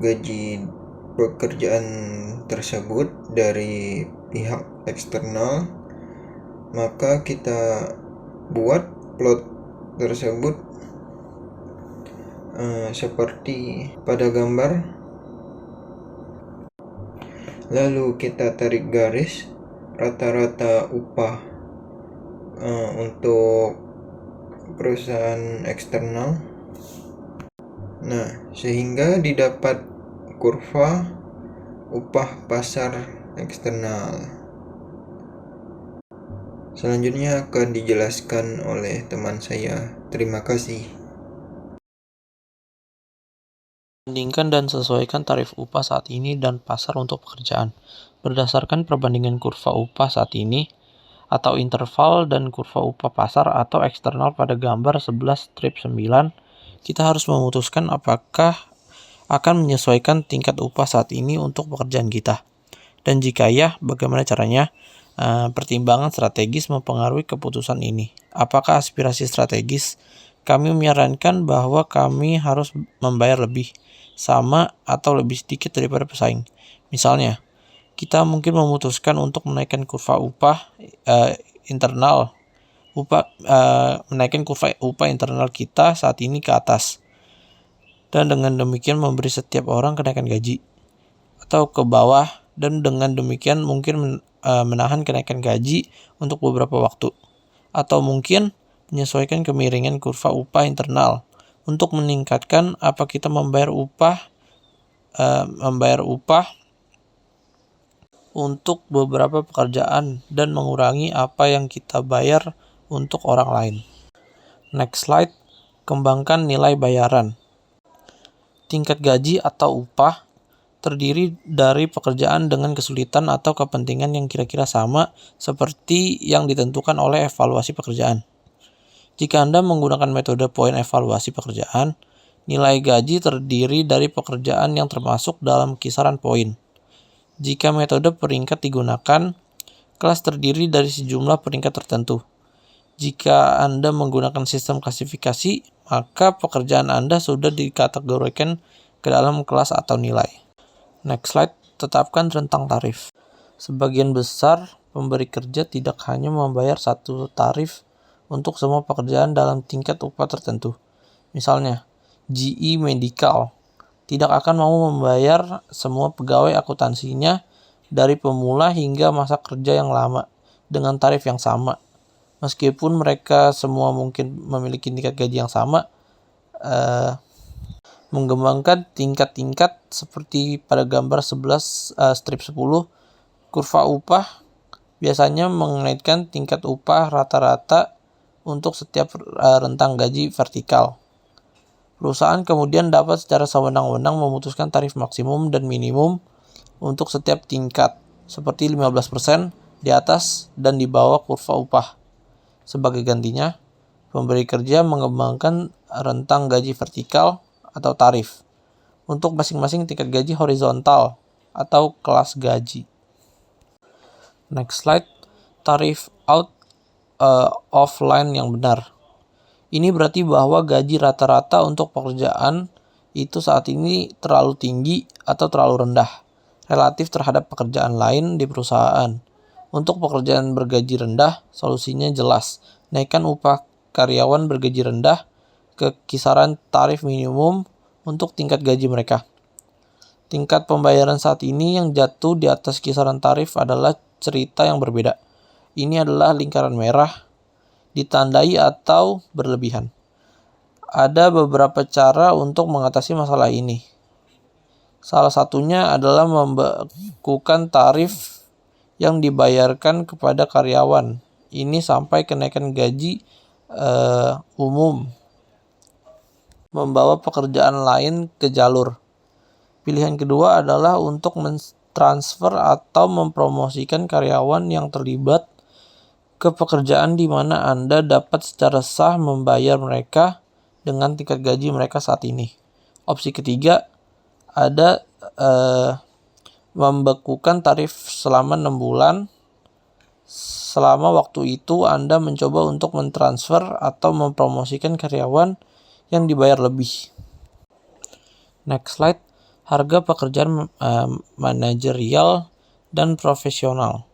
gaji pekerjaan tersebut dari pihak eksternal, maka kita buat plot tersebut seperti pada gambar. Lalu kita tarik garis rata-rata upah untuk perusahaan eksternal. Nah, sehingga didapat kurva upah pasar eksternal. Selanjutnya akan dijelaskan oleh teman saya. Terima kasih. Bandingkan dan sesuaikan tarif upah saat ini dan pasar untuk pekerjaan. Berdasarkan perbandingan kurva upah saat ini atau interval dan kurva upah pasar atau eksternal pada gambar 11-9, kita harus memutuskan apakah akan menyesuaikan tingkat upah saat ini untuk pekerjaan kita. Dan jika ya, bagaimana caranya? Pertimbangan strategis mempengaruhi keputusan ini. Apakah aspirasi strategis? Kami menyarankan bahwa kami harus membayar lebih, sama atau lebih sedikit daripada pesaing. Misalnya, kita mungkin memutuskan untuk menaikkan kurva upah internal, menaikkan kurva upah internal kita saat ini ke atas, dan dengan demikian memberi setiap orang kenaikan gaji, atau ke bawah, dan dengan demikian mungkin menahan kenaikan gaji untuk beberapa waktu, atau mungkin menyesuaikan kemiringan kurva upah internal untuk meningkatkan apa kita membayar upah untuk beberapa pekerjaan dan mengurangi apa yang kita bayar untuk orang lain. Next slide, kembangkan nilai bayaran. Tingkat gaji atau upah terdiri dari pekerjaan dengan kesulitan atau kepentingan yang kira-kira sama seperti yang ditentukan oleh evaluasi pekerjaan. Jika Anda menggunakan metode poin evaluasi pekerjaan, nilai gaji terdiri dari pekerjaan yang termasuk dalam kisaran poin. Jika metode peringkat digunakan, kelas terdiri dari sejumlah peringkat tertentu. Jika Anda menggunakan sistem klasifikasi, maka pekerjaan Anda sudah dikategorikan ke dalam kelas atau nilai. Next slide, tetapkan rentang tarif. Sebagian besar pemberi kerja tidak hanya membayar satu tarif untuk semua pekerjaan dalam tingkat upah tertentu. Misalnya, GE Medical tidak akan mau membayar semua pegawai akuntansinya dari pemula hingga masa kerja yang lama dengan tarif yang sama. Meskipun mereka semua mungkin memiliki tingkat gaji yang sama, mengembangkan tingkat-tingkat seperti pada gambar 11-10, kurva upah biasanya mengaitkan tingkat upah rata-rata untuk setiap rentang gaji vertikal. Perusahaan kemudian dapat secara sewenang-wenang memutuskan tarif maksimum dan minimum untuk setiap tingkat, seperti 15% di atas dan di bawah kurva upah. Sebagai gantinya, pemberi kerja mengembangkan rentang gaji vertikal atau tarif untuk masing-masing tingkat gaji horizontal atau kelas gaji. Next slide, tarif out of line yang benar. Ini berarti bahwa gaji rata-rata untuk pekerjaan itu saat ini terlalu tinggi atau terlalu rendah relatif terhadap pekerjaan lain di perusahaan. Untuk pekerjaan bergaji rendah, solusinya jelas. Naikkan upah karyawan bergaji rendah ke kisaran tarif minimum untuk tingkat gaji mereka. Tingkat pembayaran saat ini yang jatuh di atas kisaran tarif adalah cerita yang berbeda. Ini adalah lingkaran merah, ditandai atau berlebihan. Ada beberapa cara untuk mengatasi masalah ini. Salah satunya adalah membekukan tarif yang dibayarkan kepada karyawan. Ini sampai kenaikan gaji umum. Membawa pekerjaan lain ke jalur. Pilihan kedua adalah untuk mentransfer atau mempromosikan karyawan yang terlibat ke pekerjaan di mana Anda dapat secara sah membayar mereka dengan tingkat gaji mereka saat ini. Opsi ketiga, ada membekukan tarif selama 6 bulan. Selama waktu itu Anda mencoba untuk mentransfer atau mempromosikan karyawan yang dibayar lebih. Next slide, harga pekerjaan manajerial dan profesional.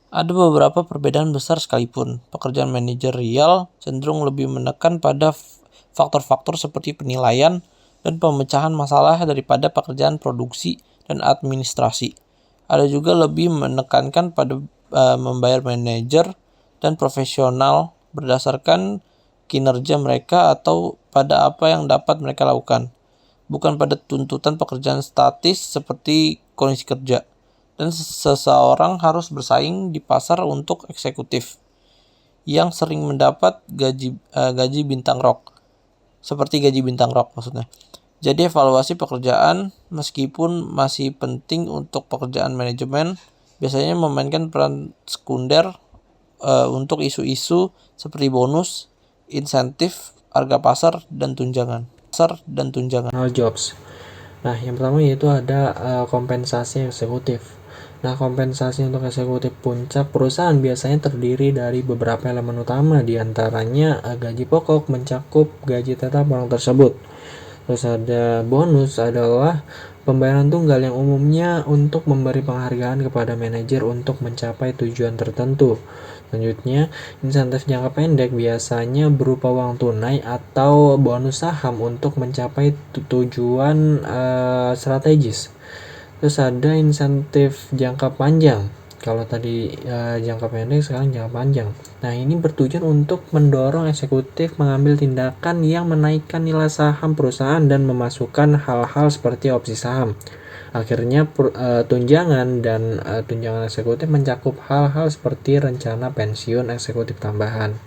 Ada beberapa perbedaan besar sekalipun. Pekerjaan manajerial cenderung lebih menekan pada faktor-faktor seperti penilaian dan pemecahan masalah daripada pekerjaan produksi dan administrasi. Ada juga lebih menekankan pada membayar manajer dan profesional berdasarkan kinerja mereka atau pada apa yang dapat mereka lakukan, bukan pada tuntutan pekerjaan statis seperti kondisi kerja. Dan seseorang harus bersaing di pasar untuk eksekutif yang sering mendapat gaji bintang rock, seperti gaji bintang rock maksudnya. Jadi evaluasi pekerjaan meskipun masih penting untuk pekerjaan manajemen, biasanya memainkan peran sekunder untuk isu-isu seperti bonus, insentif, harga pasar, dan tunjangan. Jobs. Nah, yang pertama yaitu ada kompensasi eksekutif. Nah, kompensasi untuk eksekutif puncak perusahaan biasanya terdiri dari beberapa elemen utama, diantaranya gaji pokok mencakup gaji tetap orang tersebut. Terus ada bonus adalah pembayaran tunggal yang umumnya untuk memberi penghargaan kepada manajer untuk mencapai tujuan tertentu. Selanjutnya, insentif jangka pendek biasanya berupa uang tunai atau bonus saham untuk mencapai tujuan strategis. Terus ada insentif jangka panjang. Kalau tadi jangka pendek, sekarang jangka panjang. Nah, ini bertujuan untuk mendorong eksekutif mengambil tindakan yang menaikkan nilai saham perusahaan dan memasukkan hal-hal seperti opsi saham. Akhirnya tunjangan dan tunjangan eksekutif mencakup hal-hal seperti rencana pensiun eksekutif tambahan.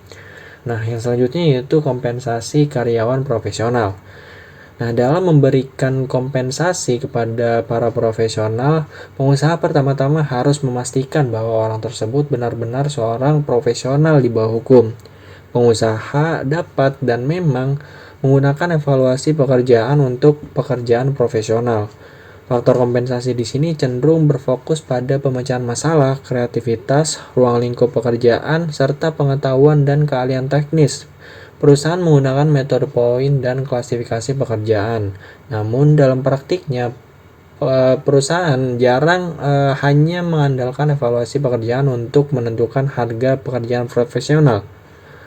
Nah, yang selanjutnya yaitu kompensasi karyawan profesional. Nah, dalam memberikan kompensasi kepada para profesional, pengusaha pertama-tama harus memastikan bahwa orang tersebut benar-benar seorang profesional di bawah hukum. Pengusaha dapat dan memang menggunakan evaluasi pekerjaan untuk pekerjaan profesional. Faktor kompensasi di sini cenderung berfokus pada pemecahan masalah, kreativitas, ruang lingkup pekerjaan, serta pengetahuan dan keahlian teknis. Perusahaan menggunakan metode poin dan klasifikasi pekerjaan. Namun dalam praktiknya, perusahaan jarang hanya mengandalkan evaluasi pekerjaan untuk menentukan harga pekerjaan profesional.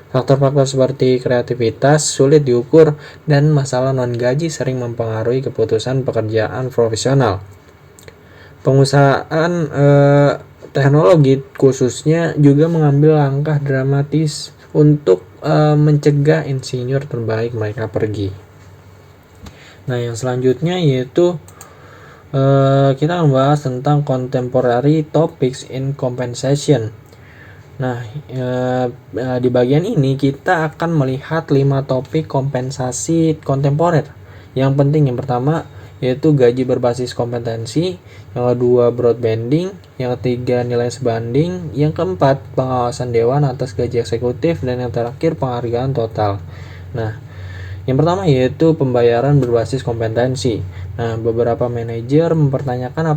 Faktor-faktor seperti kreativitas sulit diukur dan masalah non-gaji sering mempengaruhi keputusan pekerjaan profesional. Pengusahaan teknologi khususnya juga mengambil langkah dramatis untuk mencegah insinyur terbaik mereka pergi. Nah, yang selanjutnya yaitu kita akan membahas tentang contemporary topics in compensation. Nah, di bagian ini kita akan melihat 5 topik kompensasi kontemporer. Yang penting yang pertama yaitu gaji berbasis kompetensi, yang kedua broadbanding, yang ketiga nilai sebanding, yang keempat pengawasan dewan atas gaji eksekutif, dan yang terakhir penghargaan total. Nah, yang pertama yaitu pembayaran berbasis kompetensi. Nah, beberapa manajer mempertanyakan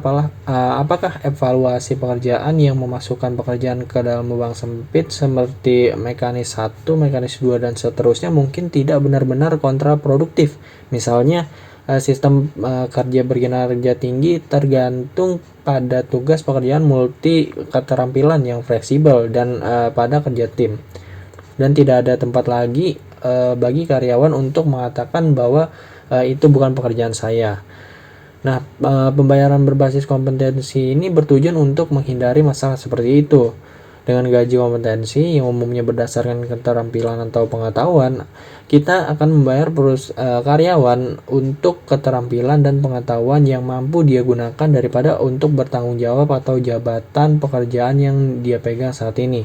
apakah evaluasi pekerjaan yang memasukkan pekerjaan ke dalam lubang sempit seperti mekanis 1, mekanis 2, dan seterusnya mungkin tidak benar-benar kontraproduktif. Misalnya, sistem kerja berkinerja tinggi tergantung pada tugas pekerjaan multi keterampilan yang fleksibel dan pada kerja tim. Dan tidak ada tempat lagi bagi karyawan untuk mengatakan bahwa itu bukan pekerjaan saya. Nah, pembayaran berbasis kompetensi ini bertujuan untuk menghindari masalah seperti itu. Dengan gaji kompetensi yang umumnya berdasarkan keterampilan atau pengetahuan, kita akan membayar karyawan untuk keterampilan dan pengetahuan yang mampu dia gunakan daripada untuk bertanggung jawab atau jabatan pekerjaan yang dia pegang saat ini.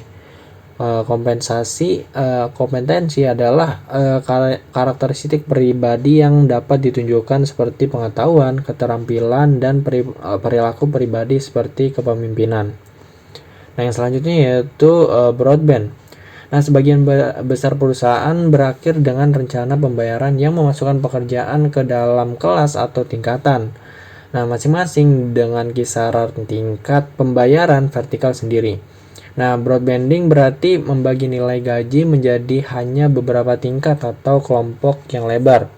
Kompetensi adalah karakteristik pribadi yang dapat ditunjukkan seperti pengetahuan, keterampilan, dan perilaku pribadi seperti kepemimpinan. Nah, yang selanjutnya yaitu broadband. Nah, sebagian besar perusahaan berakhir dengan rencana pembayaran yang memasukkan pekerjaan ke dalam kelas atau tingkatan. Nah, masing-masing dengan kisaran tingkat pembayaran vertikal sendiri. Nah, broadbanding berarti membagi nilai gaji menjadi hanya beberapa tingkat atau kelompok yang lebar,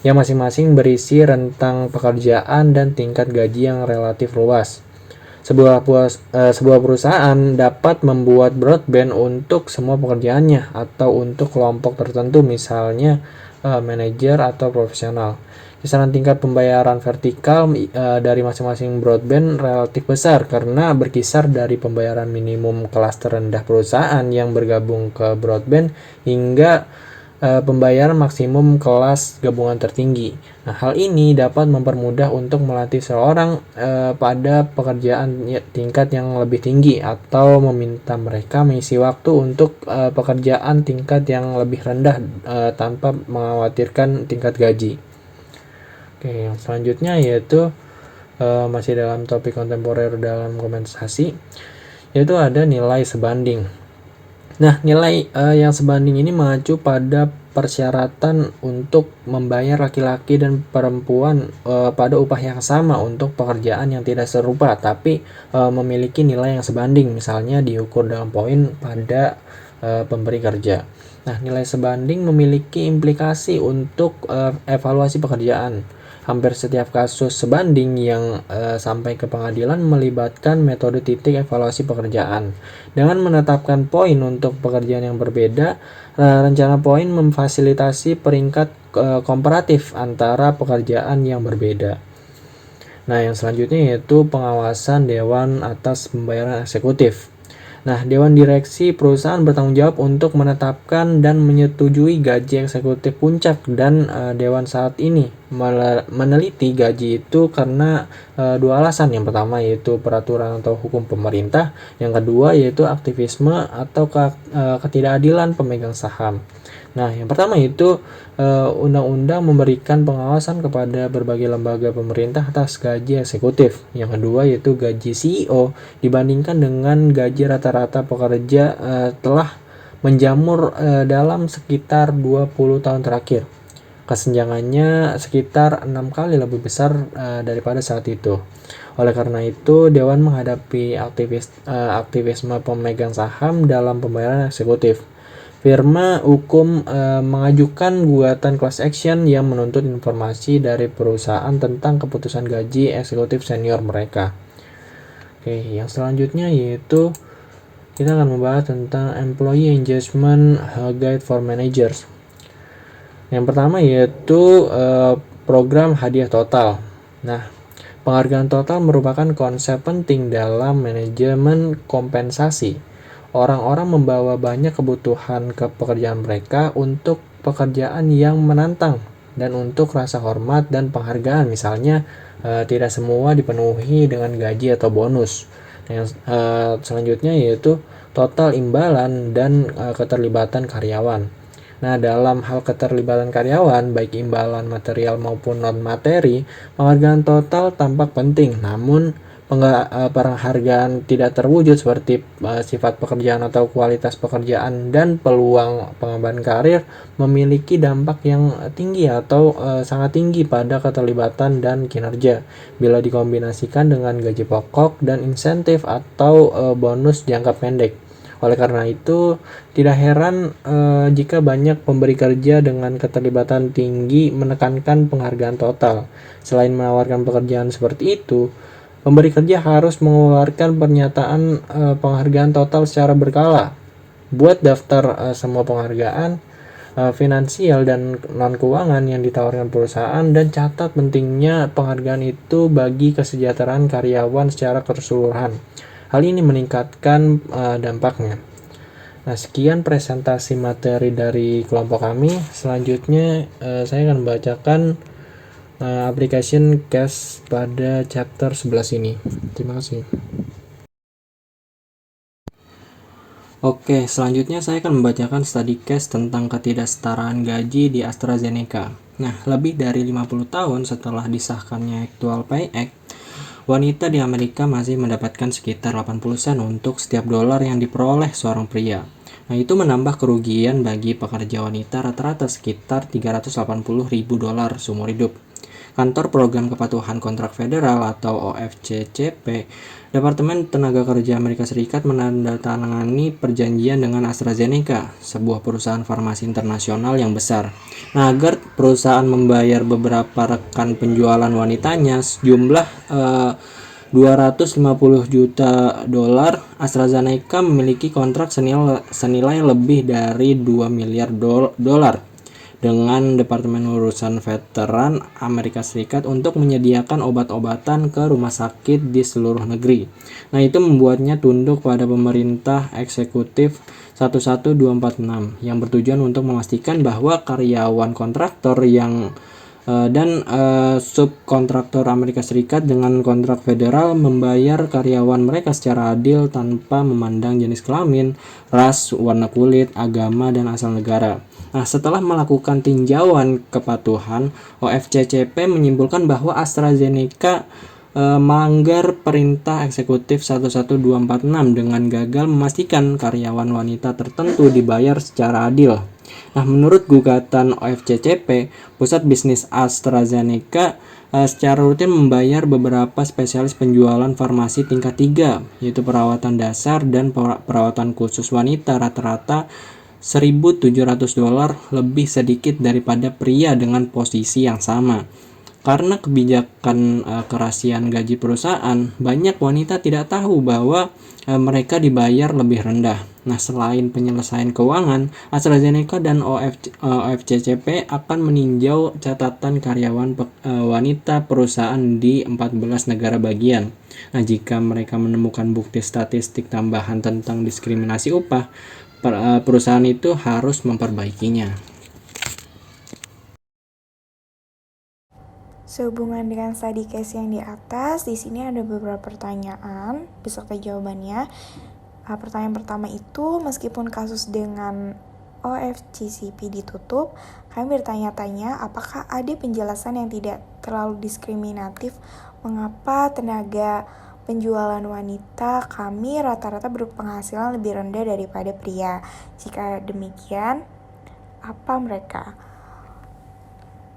yang masing-masing berisi rentang pekerjaan dan tingkat gaji yang relatif luas. Sebuah perusahaan dapat membuat broadband untuk semua pekerjaannya atau untuk kelompok tertentu, misalnya manajer atau profesional. Kisaran tingkat pembayaran vertikal dari masing-masing broadband relatif besar karena berkisar dari pembayaran minimum kelas terendah perusahaan yang bergabung ke broadband hingga pembayaran maksimum kelas gabungan tertinggi. Nah, hal ini dapat mempermudah untuk melatih seorang pada pekerjaan tingkat yang lebih tinggi atau meminta mereka mengisi waktu untuk pekerjaan tingkat yang lebih rendah tanpa mengkhawatirkan tingkat gaji. Oke, yang selanjutnya yaitu masih dalam topik kontemporer dalam kompensasi, yaitu ada nilai sebanding. Nah, nilai yang sebanding ini mengacu pada persyaratan untuk membayar laki-laki dan perempuan pada upah yang sama untuk pekerjaan yang tidak serupa tapi memiliki nilai yang sebanding, misalnya diukur dengan poin pada pemberi kerja. Nah, nilai sebanding memiliki implikasi untuk evaluasi pekerjaan. Hampir setiap kasus sebanding yang sampai ke pengadilan melibatkan metode titik evaluasi pekerjaan. Dengan menetapkan poin untuk pekerjaan yang berbeda, rencana poin memfasilitasi peringkat komparatif antara pekerjaan yang berbeda. Nah, yang selanjutnya yaitu pengawasan dewan atas pembayaran eksekutif. Nah, Dewan Direksi perusahaan bertanggung jawab untuk menetapkan dan menyetujui gaji eksekutif puncak dan Dewan saat ini meneliti gaji itu karena dua alasan. Yang pertama yaitu peraturan atau hukum pemerintah, yang kedua yaitu aktivisme atau ketidakadilan pemegang saham. Nah, yang pertama itu undang-undang memberikan pengawasan kepada berbagai lembaga pemerintah atas gaji eksekutif. Yang kedua yaitu gaji CEO dibandingkan dengan gaji rata-rata pekerja telah menjamur dalam sekitar 20 tahun terakhir. Kesenjangannya sekitar 6 kali lebih besar daripada saat itu. Oleh karena itu, Dewan menghadapi aktivisme pemegang saham dalam pembayaran eksekutif. Firma hukum mengajukan gugatan class action yang menuntut informasi dari perusahaan tentang keputusan gaji eksekutif senior mereka. Oke, yang selanjutnya yaitu kita akan membahas tentang Employee Engagement Guide for Managers. Yang pertama yaitu program hadiah total. Nah, penghargaan total merupakan konsep penting dalam manajemen kompensasi. Orang-orang membawa banyak kebutuhan ke pekerjaan mereka untuk pekerjaan yang menantang dan untuk rasa hormat dan penghargaan. Misalnya, tidak semua dipenuhi dengan gaji atau bonus. Yang selanjutnya yaitu total imbalan dan keterlibatan karyawan. Nah, dalam hal keterlibatan karyawan, baik imbalan material maupun non-materi, penghargaan total tampak penting. Namun, penghargaan tidak terwujud seperti sifat pekerjaan atau kualitas pekerjaan dan peluang pengembangan karir memiliki dampak yang tinggi atau sangat tinggi pada keterlibatan dan kinerja bila dikombinasikan dengan gaji pokok dan insentif atau bonus jangka pendek. Oleh karena itu, tidak heran jika banyak pemberi kerja dengan keterlibatan tinggi menekankan penghargaan total. Selain menawarkan pekerjaan seperti itu, pemberi kerja harus mengeluarkan pernyataan penghargaan total secara berkala. Buat daftar semua penghargaan finansial dan non-keuangan yang ditawarkan perusahaan dan catat pentingnya penghargaan itu bagi kesejahteraan karyawan secara keseluruhan. Hal ini meningkatkan dampaknya. Nah, sekian presentasi materi dari kelompok kami. Selanjutnya saya akan membacakan application case pada chapter 11 ini. Terima kasih. Oke, selanjutnya saya akan membacakan study case tentang ketidaksetaraan gaji di AstraZeneca. Nah, lebih dari 50 tahun setelah disahkannya Actual Pay Act, wanita di Amerika masih mendapatkan sekitar 80 sen untuk setiap dolar yang diperoleh seorang pria. Nah, itu menambah kerugian bagi pekerja wanita rata-rata sekitar 380.000 dolar seumur hidup. Kantor Program Kepatuhan Kontrak Federal atau OFCCP, Departemen Tenaga Kerja Amerika Serikat menandatangani perjanjian dengan AstraZeneca, sebuah perusahaan farmasi internasional yang besar. Nah, agar perusahaan membayar beberapa rekan penjualan wanitanya sejumlah 250 juta dolar, AstraZeneca memiliki kontrak senilai lebih dari 2 miliar dolar dengan Departemen Urusan Veteran Amerika Serikat untuk menyediakan obat-obatan ke rumah sakit di seluruh negeri. Nah, itu membuatnya tunduk pada pemerintah eksekutif 11246 yang bertujuan untuk memastikan bahwa karyawan kontraktor dan subkontraktor Amerika Serikat dengan kontrak federal membayar karyawan mereka secara adil tanpa memandang jenis kelamin, ras, warna kulit, agama, dan asal negara. Nah, setelah melakukan tinjauan kepatuhan, OFCCP menyimpulkan bahwa AstraZeneca melanggar perintah eksekutif 11246 dengan gagal memastikan karyawan wanita tertentu dibayar secara adil. Nah, menurut gugatan OFCCP, pusat bisnis AstraZeneca secara rutin membayar beberapa spesialis penjualan farmasi tingkat 3, yaitu perawatan dasar dan perawatan khusus wanita rata-rata 1.700 dolar lebih sedikit daripada pria dengan posisi yang sama. Karena kebijakan kerahasiaan gaji perusahaan, banyak wanita tidak tahu bahwa mereka dibayar lebih rendah. Nah, selain penyelesaian keuangan, AstraZeneca dan OFCCP akan meninjau catatan karyawan wanita perusahaan di 14 negara bagian. Nah, jika mereka menemukan bukti statistik tambahan tentang diskriminasi upah, perusahaan itu harus memperbaikinya. Sehubungan dengan study case yang di atas, di sini ada beberapa pertanyaan beserta jawabannya. Pertanyaan pertama itu, meskipun kasus dengan OFCCP ditutup, kami bertanya-tanya apakah ada penjelasan yang tidak terlalu diskriminatif mengapa tenaga penjualan wanita kami rata-rata berpenghasilan lebih rendah daripada pria. Jika demikian, apa mereka?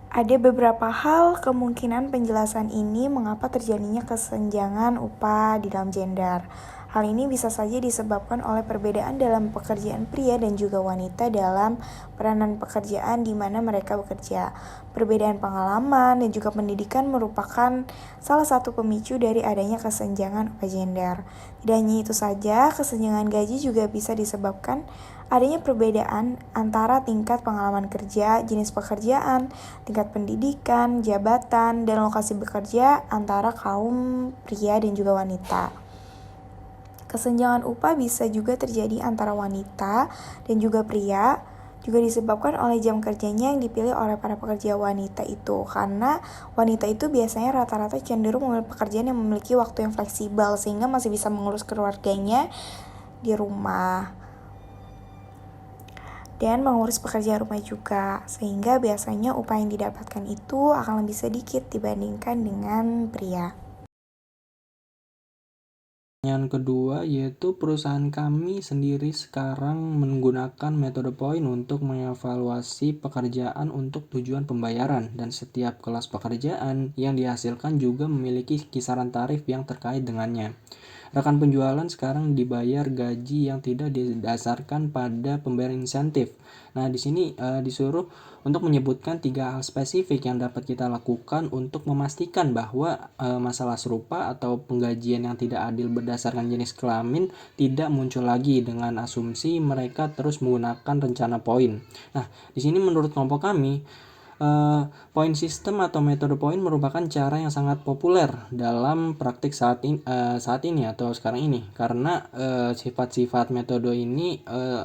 Ada beberapa hal kemungkinan penjelasan ini mengapa terjadinya kesenjangan upah di dalam gender. Hal ini bisa saja disebabkan oleh perbedaan dalam pekerjaan pria dan juga wanita dalam peranan pekerjaan di mana mereka bekerja. Perbedaan pengalaman dan juga pendidikan merupakan salah satu pemicu dari adanya kesenjangan upah gender. Tidak hanya itu saja, kesenjangan gaji juga bisa disebabkan adanya perbedaan antara tingkat pengalaman kerja, jenis pekerjaan, tingkat pendidikan, jabatan, dan lokasi bekerja antara kaum pria dan juga wanita. Kesenjangan upah bisa juga terjadi antara wanita dan juga pria, juga disebabkan oleh jam kerjanya yang dipilih oleh para pekerja wanita itu. Karena wanita itu biasanya rata-rata cenderung memilih pekerjaan yang memiliki waktu yang fleksibel, sehingga masih bisa mengurus keluarganya di rumah dan mengurus pekerjaan rumah juga, sehingga biasanya upah yang didapatkan itu akan lebih sedikit dibandingkan dengan pria. Yang kedua yaitu perusahaan kami sendiri sekarang menggunakan metode poin untuk mengevaluasi pekerjaan untuk tujuan pembayaran, dan setiap kelas pekerjaan yang dihasilkan juga memiliki kisaran tarif yang terkait dengannya. Rekan penjualan sekarang dibayar gaji yang tidak didasarkan pada pembayaran insentif. Nah, di sini disuruh untuk menyebutkan 3 hal spesifik yang dapat kita lakukan untuk memastikan bahwa masalah serupa atau penggajian yang tidak adil berdasarkan jenis kelamin tidak muncul lagi dengan asumsi mereka terus menggunakan rencana poin. Nah, di sini menurut kelompok kami, point system atau metode poin merupakan cara yang sangat populer dalam praktik saat ini atau sekarang ini, karena sifat-sifat metode ini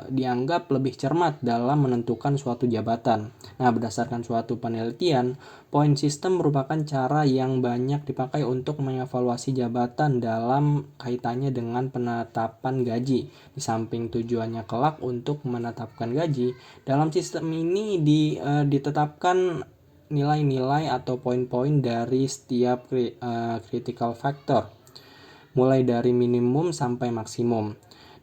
dianggap lebih cermat dalam menentukan suatu jabatan. Nah, berdasarkan suatu penelitian, point system merupakan cara yang banyak dipakai untuk mengevaluasi jabatan dalam kaitannya dengan penetapan gaji. Di samping tujuannya kelak untuk menetapkan gaji, dalam sistem ini ditetapkan nilai-nilai atau poin-poin dari setiap critical factor, mulai dari minimum sampai maksimum.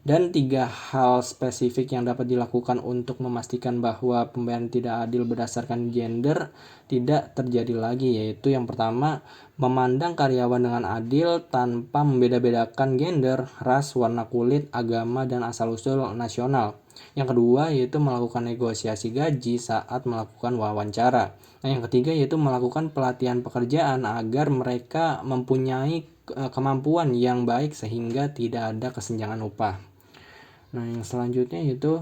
Dan 3 hal spesifik yang dapat dilakukan untuk memastikan bahwa pembayaran tidak adil berdasarkan gender tidak terjadi lagi, yaitu yang pertama, memandang karyawan dengan adil tanpa membeda-bedakan gender, ras, warna kulit, agama, dan asal-usul nasional. Yang kedua yaitu melakukan negosiasi gaji saat melakukan wawancara. Nah, yang ketiga yaitu melakukan pelatihan pekerjaan agar mereka mempunyai kemampuan yang baik sehingga tidak ada kesenjangan upah. Nah, yang selanjutnya yaitu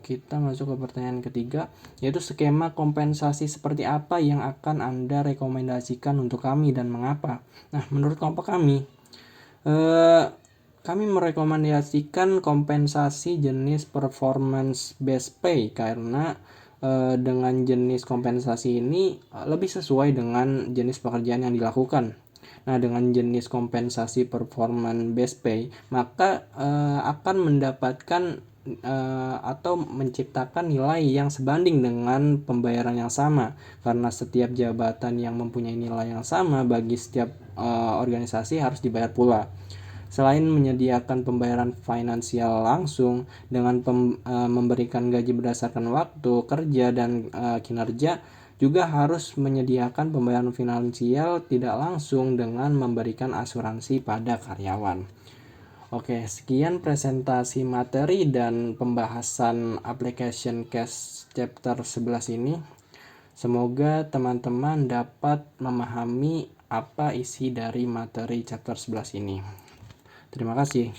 kita masuk ke pertanyaan ketiga, yaitu skema kompensasi seperti apa yang akan Anda rekomendasikan untuk kami dan mengapa? Nah, menurut kelompok kami merekomendasikan kompensasi jenis performance based pay karena dengan jenis kompensasi ini lebih sesuai dengan jenis pekerjaan yang dilakukan. Nah, dengan jenis kompensasi performance based pay, maka akan mendapatkan atau menciptakan nilai yang sebanding dengan pembayaran yang sama, karena setiap jabatan yang mempunyai nilai yang sama bagi setiap organisasi harus dibayar pula. Selain menyediakan pembayaran finansial langsung dengan memberikan gaji berdasarkan waktu kerja dan kinerja, juga harus menyediakan pembayaran finansial tidak langsung dengan memberikan asuransi pada karyawan. Oke, sekian presentasi materi dan pembahasan application case chapter 11 ini. Semoga teman-teman dapat memahami apa isi dari materi chapter 11 ini. Terima kasih.